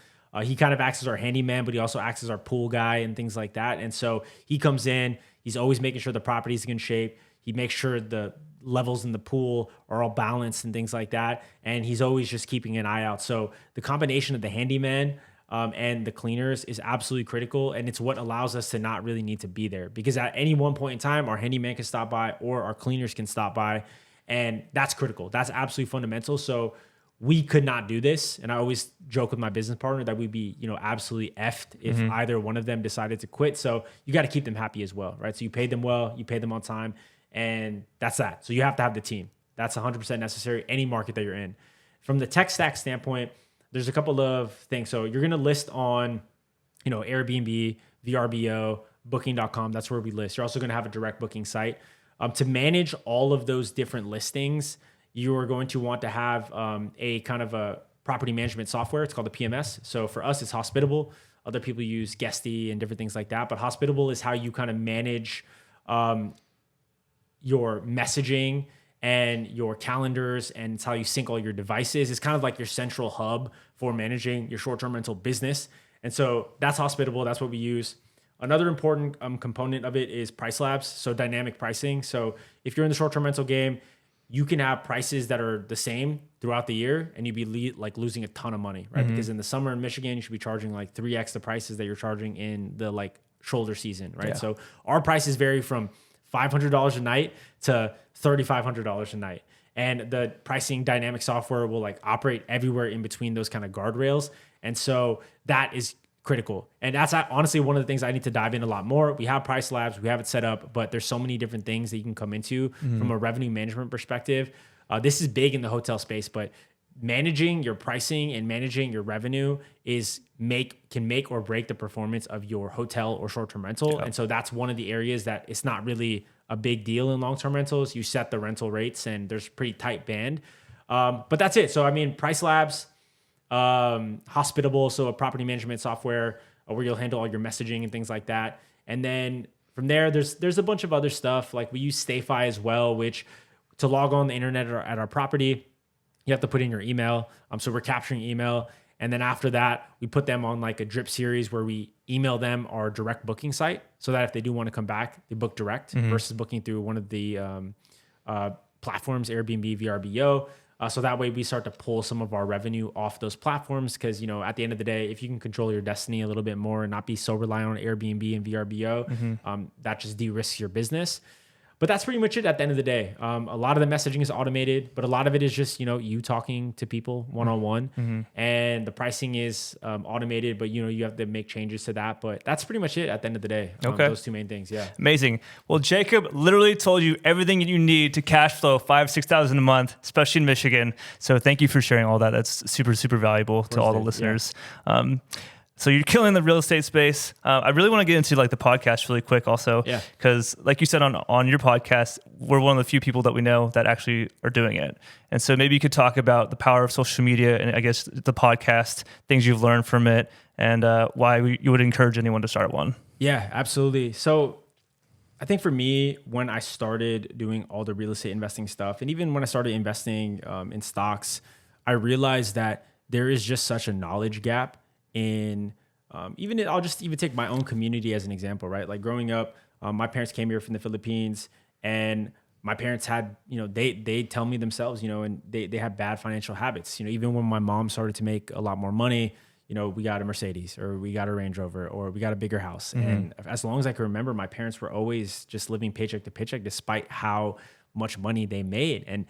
He kind of acts as our handyman, but he also acts as our pool guy and things like that. And so he comes in, he's always making sure the property is in shape. He makes sure the levels in the pool are all balanced and things like that. And he's always just keeping an eye out. So the combination of the handyman and the cleaners is absolutely critical. And it's what allows us to not really need to be there, because at any one point in time, our handyman can stop by or our cleaners can stop by. And that's critical. That's absolutely fundamental. So we could not do this. And I always joke with my business partner that we'd be, absolutely effed if either one of them decided to quit. So you got to keep them happy as well, right? So you pay them well, you pay them on time, and that's that. So you have to have the team. That's 100% necessary, any market that you're in. From the tech stack standpoint, there's a couple of things. So you're going to list on, Airbnb, VRBO, booking.com. That's where we list. You're also going to have a direct booking site. To manage all of those different listings, you are going to want to have a kind of a property management software. It's called the PMS. So for us, it's Hospitable. Other people use Guesty and different things like that. But Hospitable is how you kind of manage your messaging and your calendars, and it's how you sync all your devices. It's kind of like your central hub for managing your short-term rental business. And so that's Hospitable. That's what we use. Another important component of it is price labs, so dynamic pricing. So if you're in the short-term rental game, you can have prices that are the same throughout the year, and you'd be like losing a ton of money, right? Because in the summer in Michigan, you should be charging like 3x the prices that you're charging in the like shoulder season, right? Yeah. So our prices vary from $500 a night to $3,500 a night. And the pricing dynamic software will like operate everywhere in between those kind of guardrails. And so that is critical. And that's honestly one of the things I need to dive in a lot more. We have price labs, we have it set up, but there's so many different things that you can come into from a revenue management perspective. This is big in the hotel space, but managing your pricing and managing your revenue can make or break the performance of your hotel or short-term rental. Yep. And so that's one of the areas that it's not really a big deal in long-term rentals. You set the rental rates and there's a pretty tight band. But that's it. So I mean, price labs, Hospitable, so a property management software where you'll handle all your messaging and things like that. And then from there, there's a bunch of other stuff. Like we use StayFi as well, which to log on the internet or at our property, you have to put in your email. So we're capturing email. And then after that, we put them on like a drip series where we email them our direct booking site so that if they do want to come back, they book direct versus booking through one of the platforms, Airbnb, VRBO. So that way we start to pull some of our revenue off those platforms because, at the end of the day, if you can control your destiny a little bit more and not be so reliant on Airbnb and VRBO, that just de-risks your business. But that's pretty much it at the end of the day. A lot of the messaging is automated, but a lot of it is just, you talking to people one-on-one. And the pricing is automated, but, you have to make changes to that. But that's pretty much it at the end of the day. Okay. Those two main things, yeah. Amazing. Well, Jacob literally told you everything you need to cash flow $5,000-$6,000 a month, especially in Michigan. So thank you for sharing all that. That's super, super valuable to all the listeners. Yeah. So you're killing the real estate space. I really want to get into like the podcast really quick also. Yeah. Because like you said on your podcast, we're one of the few people that we know that actually are doing it. And so maybe you could talk about the power of social media and I guess the podcast, things you've learned from it, and why you would encourage anyone to start one. Yeah, absolutely. So I think for me, when I started doing all the real estate investing stuff, and even when I started investing in stocks, I realized that there is just such a knowledge gap in I'll just even take my own community as an example, right? Like growing up, my parents came here from the Philippines, and my parents had, they tell me themselves, and they had bad financial habits. Even when my mom started to make a lot more money, we got a Mercedes or we got a Range Rover or we got a bigger house. And as long as I can remember, my parents were always just living paycheck to paycheck despite how much money they made. And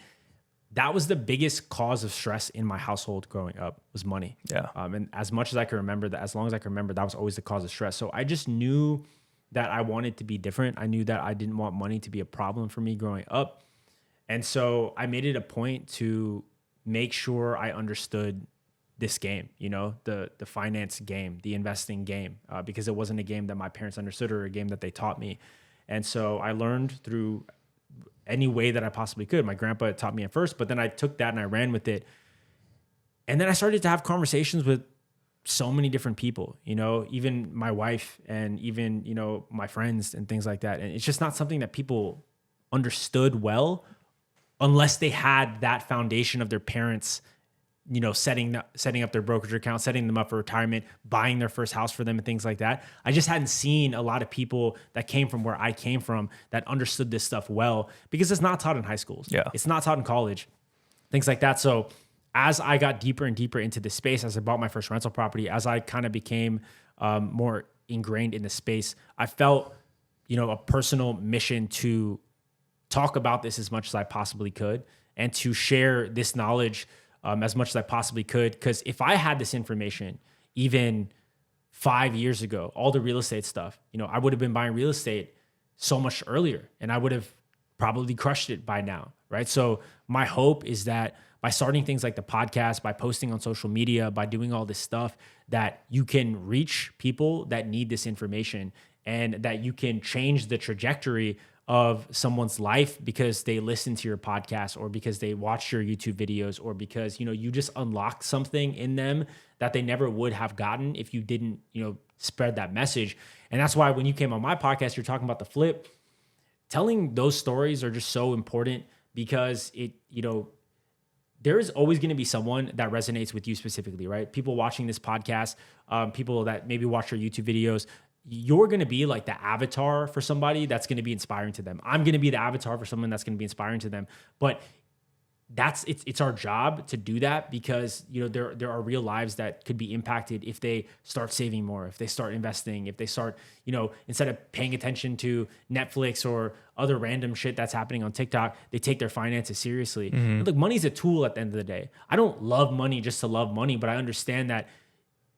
that was the biggest cause of stress in my household growing up, was money. Yeah. And as much as I can remember that, as long as I can remember, that was always the cause of stress. So I just knew that I wanted to be different. I knew that I didn't want money to be a problem for me growing up. And so I made it a point to make sure I understood this game, the finance game, the investing game, because it wasn't a game that my parents understood or a game that they taught me. And so I learned through any way that I possibly could. My grandpa taught me at first, but then I took that and I ran with it. And then I started to have conversations with so many different people, even my wife and even, my friends and things like that. And it's just not something that people understood well unless they had that foundation of their parents, setting up their brokerage account, setting them up for retirement, buying their first house for them and things like that. I just hadn't seen a lot of people that came from where I came from that understood this stuff well, because it's not taught in high schools. Yeah. It's not taught in college, things like that. So as I got deeper and deeper into this space, as I bought my first rental property, as I kind of became more ingrained in the space, I felt, a personal mission to talk about this as much as I possibly could and to share this knowledge as much as I possibly could. Because if I had this information even 5 years ago, all the real estate stuff, I would have been buying real estate so much earlier and I would have probably crushed it by now, right? So my hope is that by starting things like the podcast, by posting on social media, by doing all this stuff, that you can reach people that need this information and that you can change the trajectory of someone's life because they listen to your podcast or because they watch your YouTube videos or because, you just unlocked something in them that they never would have gotten if you didn't, spread that message. And that's why when you came on my podcast, you're talking about the flip. Telling those stories are just so important because there is always going to be someone that resonates with you specifically, right? People watching this podcast, people that maybe watch your YouTube videos, you're going to be like the avatar for somebody that's going to be inspiring to them. I'm going to be the avatar for someone that's going to be inspiring to them. But it's our job to do that because there are real lives that could be impacted if they start saving more, if they start investing, if they start instead of paying attention to Netflix or other random shit that's happening on TikTok, they take their finances seriously. Look, money's a tool at the end of the day. I don't love money just to love money, but I understand that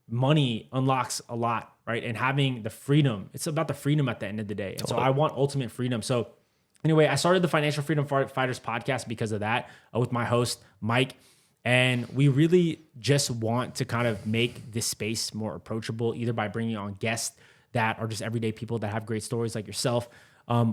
money unlocks a lot, right? And having the freedom, it's about the freedom at the end of the day. And so I want ultimate freedom. So anyway, I started the Financial Freedom Fighters podcast because of that with my host, Mike. And we really just want to kind of make this space more approachable, either by bringing on guests that are just everyday people that have great stories like yourself,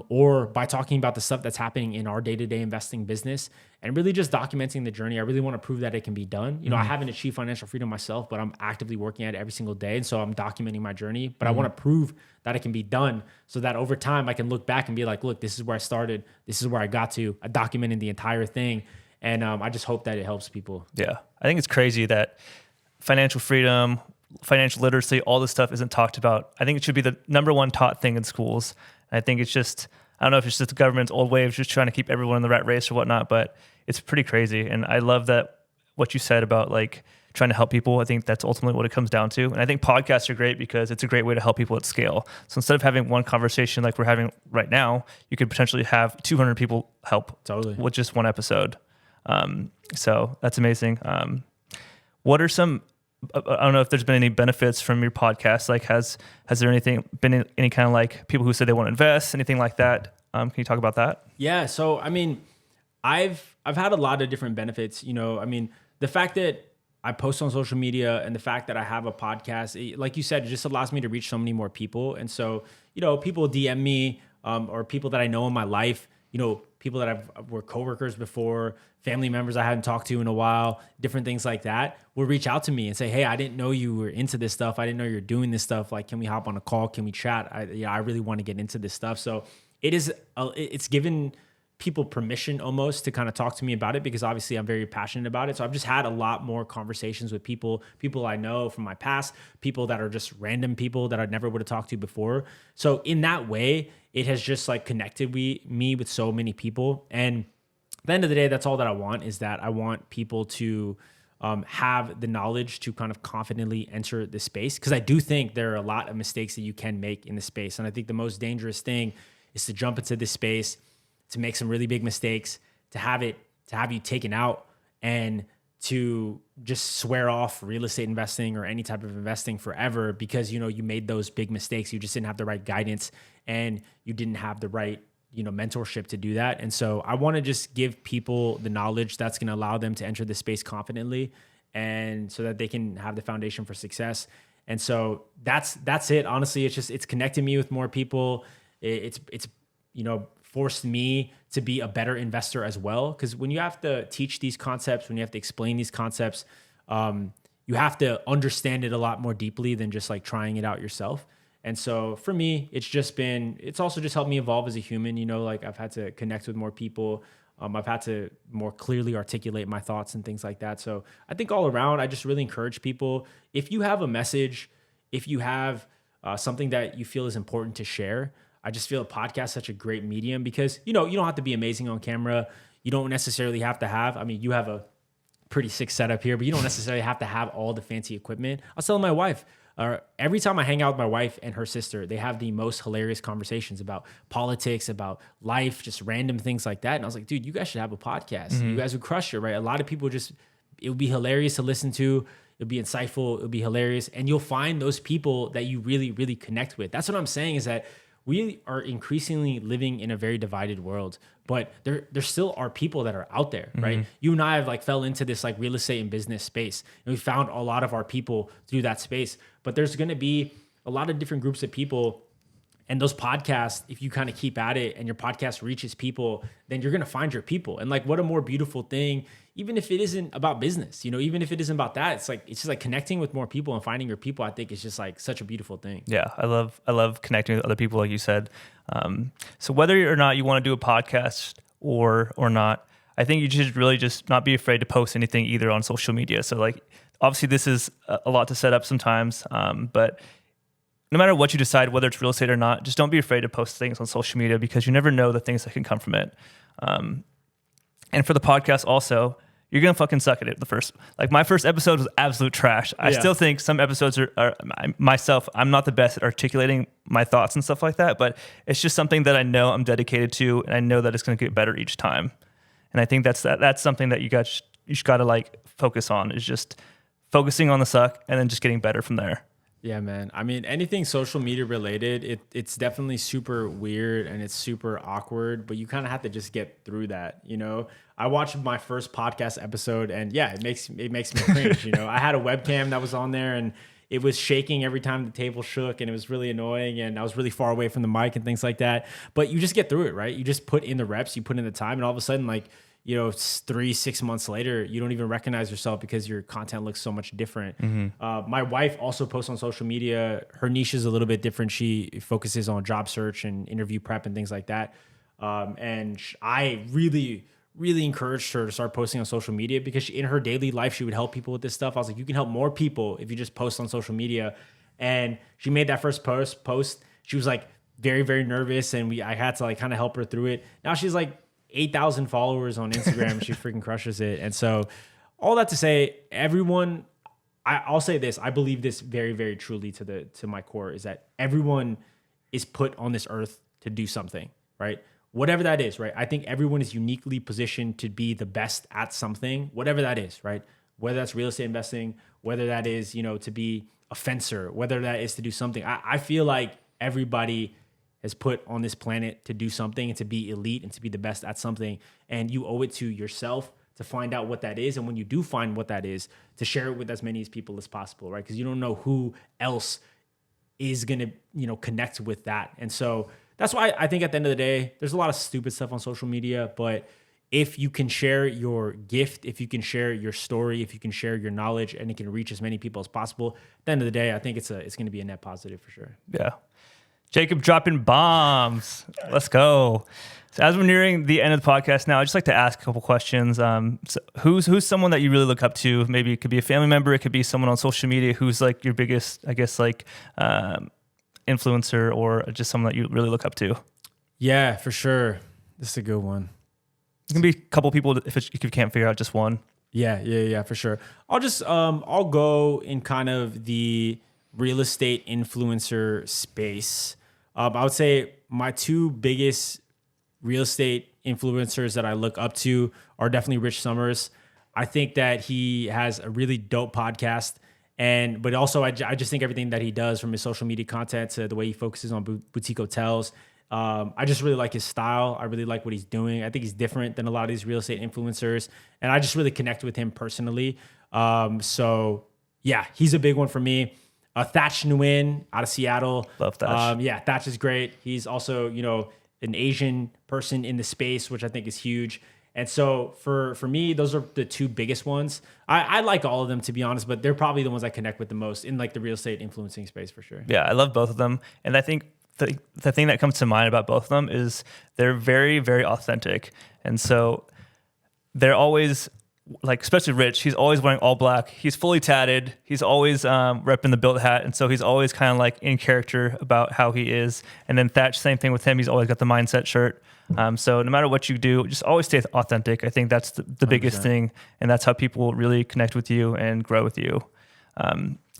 or by talking about the stuff that's happening in our day-to-day investing business and really just documenting the journey. I really want to prove that it can be done. I haven't achieved financial freedom myself, but I'm actively working at it every single day. And so I'm documenting my journey, but I want to prove that it can be done so that over time I can look back and be like, look, this is where I started. This is where I got to. I documented the entire thing. And I just hope that it helps people. Yeah. I think it's crazy that financial freedom, financial literacy, all this stuff isn't talked about. I think it should be the number one taught thing in schools. I think it's just, I don't know if it's just the government's old way of just trying to keep everyone in the rat race or whatnot, but it's pretty crazy. And I love that what you said about like trying to help people. I think that's ultimately what it comes down to. And I think podcasts are great because it's a great way to help people at scale. So instead of having one conversation like we're having right now, you could potentially have 200 people help with just one episode. So that's amazing. What are some, I don't know if there's been any benefits from your podcast. Like has there been any kind of like people who said they want to invest, anything like that? Can you talk about that? Yeah. So, I mean, I've had a lot of different benefits, the fact that I post on social media and the fact that I have a podcast, like you said, it just allows me to reach so many more people. And so, people DM me, or people that I know in my life, people that were coworkers before, family members I hadn't talked to in a while, different things like that, will reach out to me and say, hey, I didn't know you were into this stuff. I didn't know you're doing this stuff. Like, can we hop on a call? Can we chat? I really want to get into this stuff. So it's given people permission almost to kind of talk to me about it because obviously I'm very passionate about it. So I've just had a lot more conversations with people I know from my past, people that are just random people that I never would have talked to before. So in that way, it has just like connected me with so many people. And at the end of the day, that's all that I want, is that I want people to have the knowledge to kind of confidently enter the space. Because I do think there are a lot of mistakes that you can make in the space. And I think the most dangerous thing is to jump into this space, to make some really big mistakes, to have you taken out, and to just swear off real estate investing or any type of investing forever because, you made those big mistakes. You just didn't have the right guidance and you didn't have the right, mentorship to do that. And so I want to just give people the knowledge that's going to allow them to enter the space confidently and so that they can have the foundation for success. And so that's it. Honestly, it's connecting me with more people. It's forced me to be a better investor as well. Because when you have to teach these concepts, when you have to explain these concepts, you have to understand it a lot more deeply than just like trying it out yourself. And so for me, it's also just helped me evolve as a human. Like I've had to connect with more people. I've had to more clearly articulate my thoughts and things like that. So I think all around, I just really encourage people, if you have a message, if you have something that you feel is important to share, I just feel a podcast is such a great medium because, you don't have to be amazing on camera. You don't necessarily have to have, you have a pretty sick setup here, but you don't necessarily have to have all the fancy equipment. I was telling my wife, every time I hang out with my wife and her sister, they have the most hilarious conversations about politics, about life, just random things like that. And I was like, dude, you guys should have a podcast. Mm-hmm. You guys would crush it, right? A lot of people it would be hilarious to listen to. It would be insightful. It would be hilarious. And you'll find those people that you really, really connect with. That's what I'm saying, is that we are increasingly living in a very divided world, but there still are people that are out there, right? Mm-hmm. You and I have fell into this real estate and business space, and we found a lot of our people through that space. But there's going to be a lot of different groups of people And those podcasts, if you kind of keep at it and your podcast reaches people, then you're going to find your people. And like, what a more beautiful thing, even if it isn't about business, even if it isn't about that, it's just like connecting with more people and finding your people. I think is just like such a beautiful thing. Yeah. I love connecting with other people, like you said. So whether or not you want to do a podcast or not, I think you should really just not be afraid to post anything either on social media. So like, obviously this is a lot to set up sometimes, but no matter what you decide, whether it's real estate or not, just don't be afraid to post things on social media because you never know the things that can come from it. And for the podcast also, you're going to fucking suck at it. My first episode was absolute trash. I still think some episodes are myself, I'm not the best at articulating my thoughts and stuff like that, but it's just something that I know I'm dedicated to, and I know that it's going to get better each time. And I think that's something that you just got to like focus on, is just focusing on the suck and then just getting better from there. Yeah, man. I mean, anything social media related, it's definitely super weird and it's super awkward, but you kind of have to just get through that. I watched my first podcast episode and yeah, it makes me cringe. I had a webcam that was on there and it was shaking every time the table shook, and it was really annoying, and I was really far away from the mic and things like that. But you just get through it, right? You just put in the reps, you put in the time, and all of a sudden, 3-6 months later, you don't even recognize yourself because your content looks so much different. Mm-hmm. My wife also posts on social media. Her niche is a little bit different. She focuses on job search and interview prep and things like that. And I really, really encouraged her to start posting on social media because in her daily life, she would help people with this stuff. I was like, you can help more people if you just post on social media. And she made that first post. She was like very, very nervous, and I had to like kind of help her through it. Now she's like 8,000 followers on Instagram. She freaking crushes it. And so all that to say, everyone, I'll say this, I believe this very, very truly to my core, is that everyone is put on this earth to do something, right? Whatever that is, right? I think everyone is uniquely positioned to be the best at something, whatever that is, right? Whether that's real estate investing, whether that is, to be a fencer, whether that is to do something. I feel like everybody is put on this planet to do something and to be elite and to be the best at something. And you owe it to yourself to find out what that is. And when you do find what that is, to share it with as many people as possible, right? Because you don't know who else is going to, connect with that. And so that's why I think at the end of the day, there's a lot of stupid stuff on social media, but if you can share your gift, if you can share your story, if you can share your knowledge, and it can reach as many people as possible, at the end of the day, I think it's going to be a net positive for sure. Yeah. Jacob dropping bombs. Let's go. So as we're nearing the end of the podcast now, I'd just like to ask a couple questions. So who's someone that you really look up to? Maybe it could be a family member. It could be someone on social media who's like your biggest, I guess, influencer, or just someone that you really look up to. Yeah, for sure. This is a good one. It can be a couple people if you can't figure out just one. Yeah, for sure. I'll go in kind of the real estate influencer space. I would say my two biggest real estate influencers that I look up to are definitely Rich Summers. I think that he has a really dope podcast, but also I just think everything that he does, from his social media content to the way he focuses on boutique hotels, I just really like his style. I really like what he's doing. I think he's different than a lot of these real estate influencers, and I just really connect with him personally. So yeah, he's a big one for me. Thatch Nguyen out of Seattle. Love Thatch. Yeah, Thatch is great. He's also, an Asian person in the space, which I think is huge. And so for me, those are the two biggest ones. I like all of them, to be honest, but they're probably the ones I connect with the most in like the real estate influencing space for sure. Yeah, I love both of them. And I think the thing that comes to mind about both of them is they're very, very authentic. And so they're always, like, especially Rich, he's always wearing all black. He's fully tatted. He's always repping the built hat. And so he's always kind of like in character about how he is. And then Thatch, same thing with him. He's always got the mindset shirt. So no matter what you do, just always stay authentic. I think that's the biggest thing. And that's how people really connect with you and grow with you.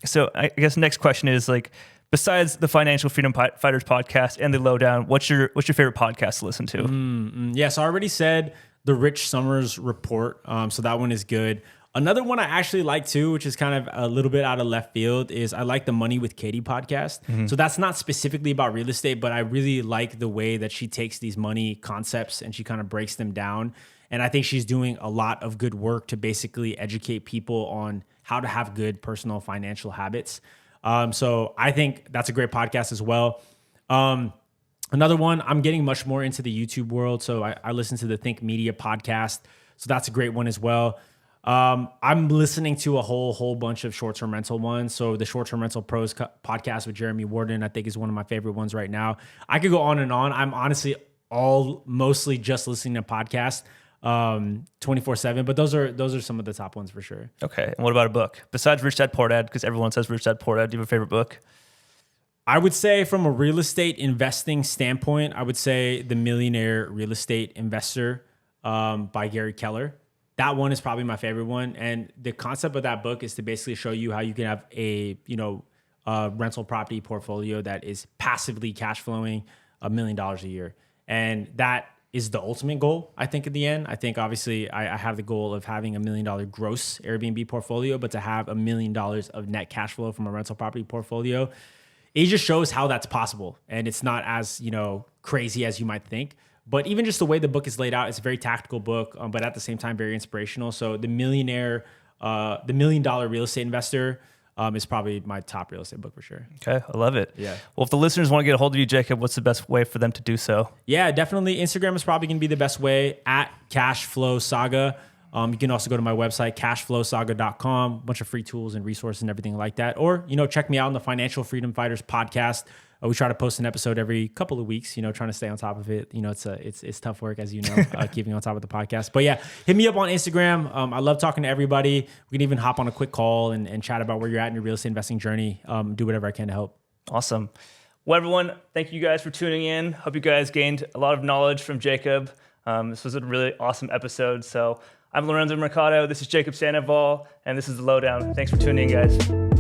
So I guess next question is, like, besides the Financial Freedom Fighters podcast and the Lowdown, what's your favorite podcast to listen to? Yeah, so I already said the Rich Summers Report. So that one is good. Another one I actually like too, which is kind of a little bit out of left field, is I like the Money with Katie podcast. Mm-hmm. So that's not specifically about real estate, but I really like the way that she takes these money concepts and she kind of breaks them down. And I think she's doing a lot of good work to basically educate people on how to have good personal financial habits. So I think that's a great podcast as well. Another one, I'm getting much more into the YouTube world. So I listen to the Think Media podcast. So that's a great one as well. I'm listening to a whole bunch of short-term rental ones. So the Short-Term Rental Pros podcast with Jeremy Warden, I think is one of my favorite ones right now. I could go on and on. I'm honestly mostly just listening to podcasts 24/7, but those are some of the top ones for sure. Okay. And what about a book? Besides Rich Dad Poor Dad, because everyone says Rich Dad Poor Dad, do you have a favorite book? I would say from a real estate investing standpoint, I would say The Millionaire Real Estate Investor by Gary Keller. That one is probably my favorite one. And the concept of that book is to basically show you how you can have a rental property portfolio that is passively cash flowing $1 million a year. And that is the ultimate goal, I think, at the end. I think obviously I have the goal of having $1 million gross Airbnb portfolio, but to have $1 million of net cash flow from a rental property portfolio, it just shows how that's possible. And it's not as, crazy as you might think. But even just the way the book is laid out, it's a very tactical book, but at the same time, very inspirational. So the $1 million real estate investor is probably my top real estate book for sure. Okay, I love it. Yeah. Well, if the listeners want to get a hold of you, Jacob, what's the best way for them to do so? Yeah, definitely. Instagram is probably going to be the best way, at Cashflow Saga. You can also go to my website, cashflowsaga.com, a bunch of free tools and resources and everything like that. Or, check me out on the Financial Freedom Fighters podcast. We try to post an episode every couple of weeks, trying to stay on top of it. It's tough work, as you know, keeping on top of the podcast. But yeah, hit me up on Instagram. I love talking to everybody. We can even hop on a quick call and chat about where you're at in your real estate investing journey. Do whatever I can to help. Awesome. Well, everyone, thank you guys for tuning in. Hope you guys gained a lot of knowledge from Jacob. This was a really awesome episode. So I'm Lorenzo.mercado. This is Jacob Sandoval, and this is The Lowdown. Thanks for tuning in, guys.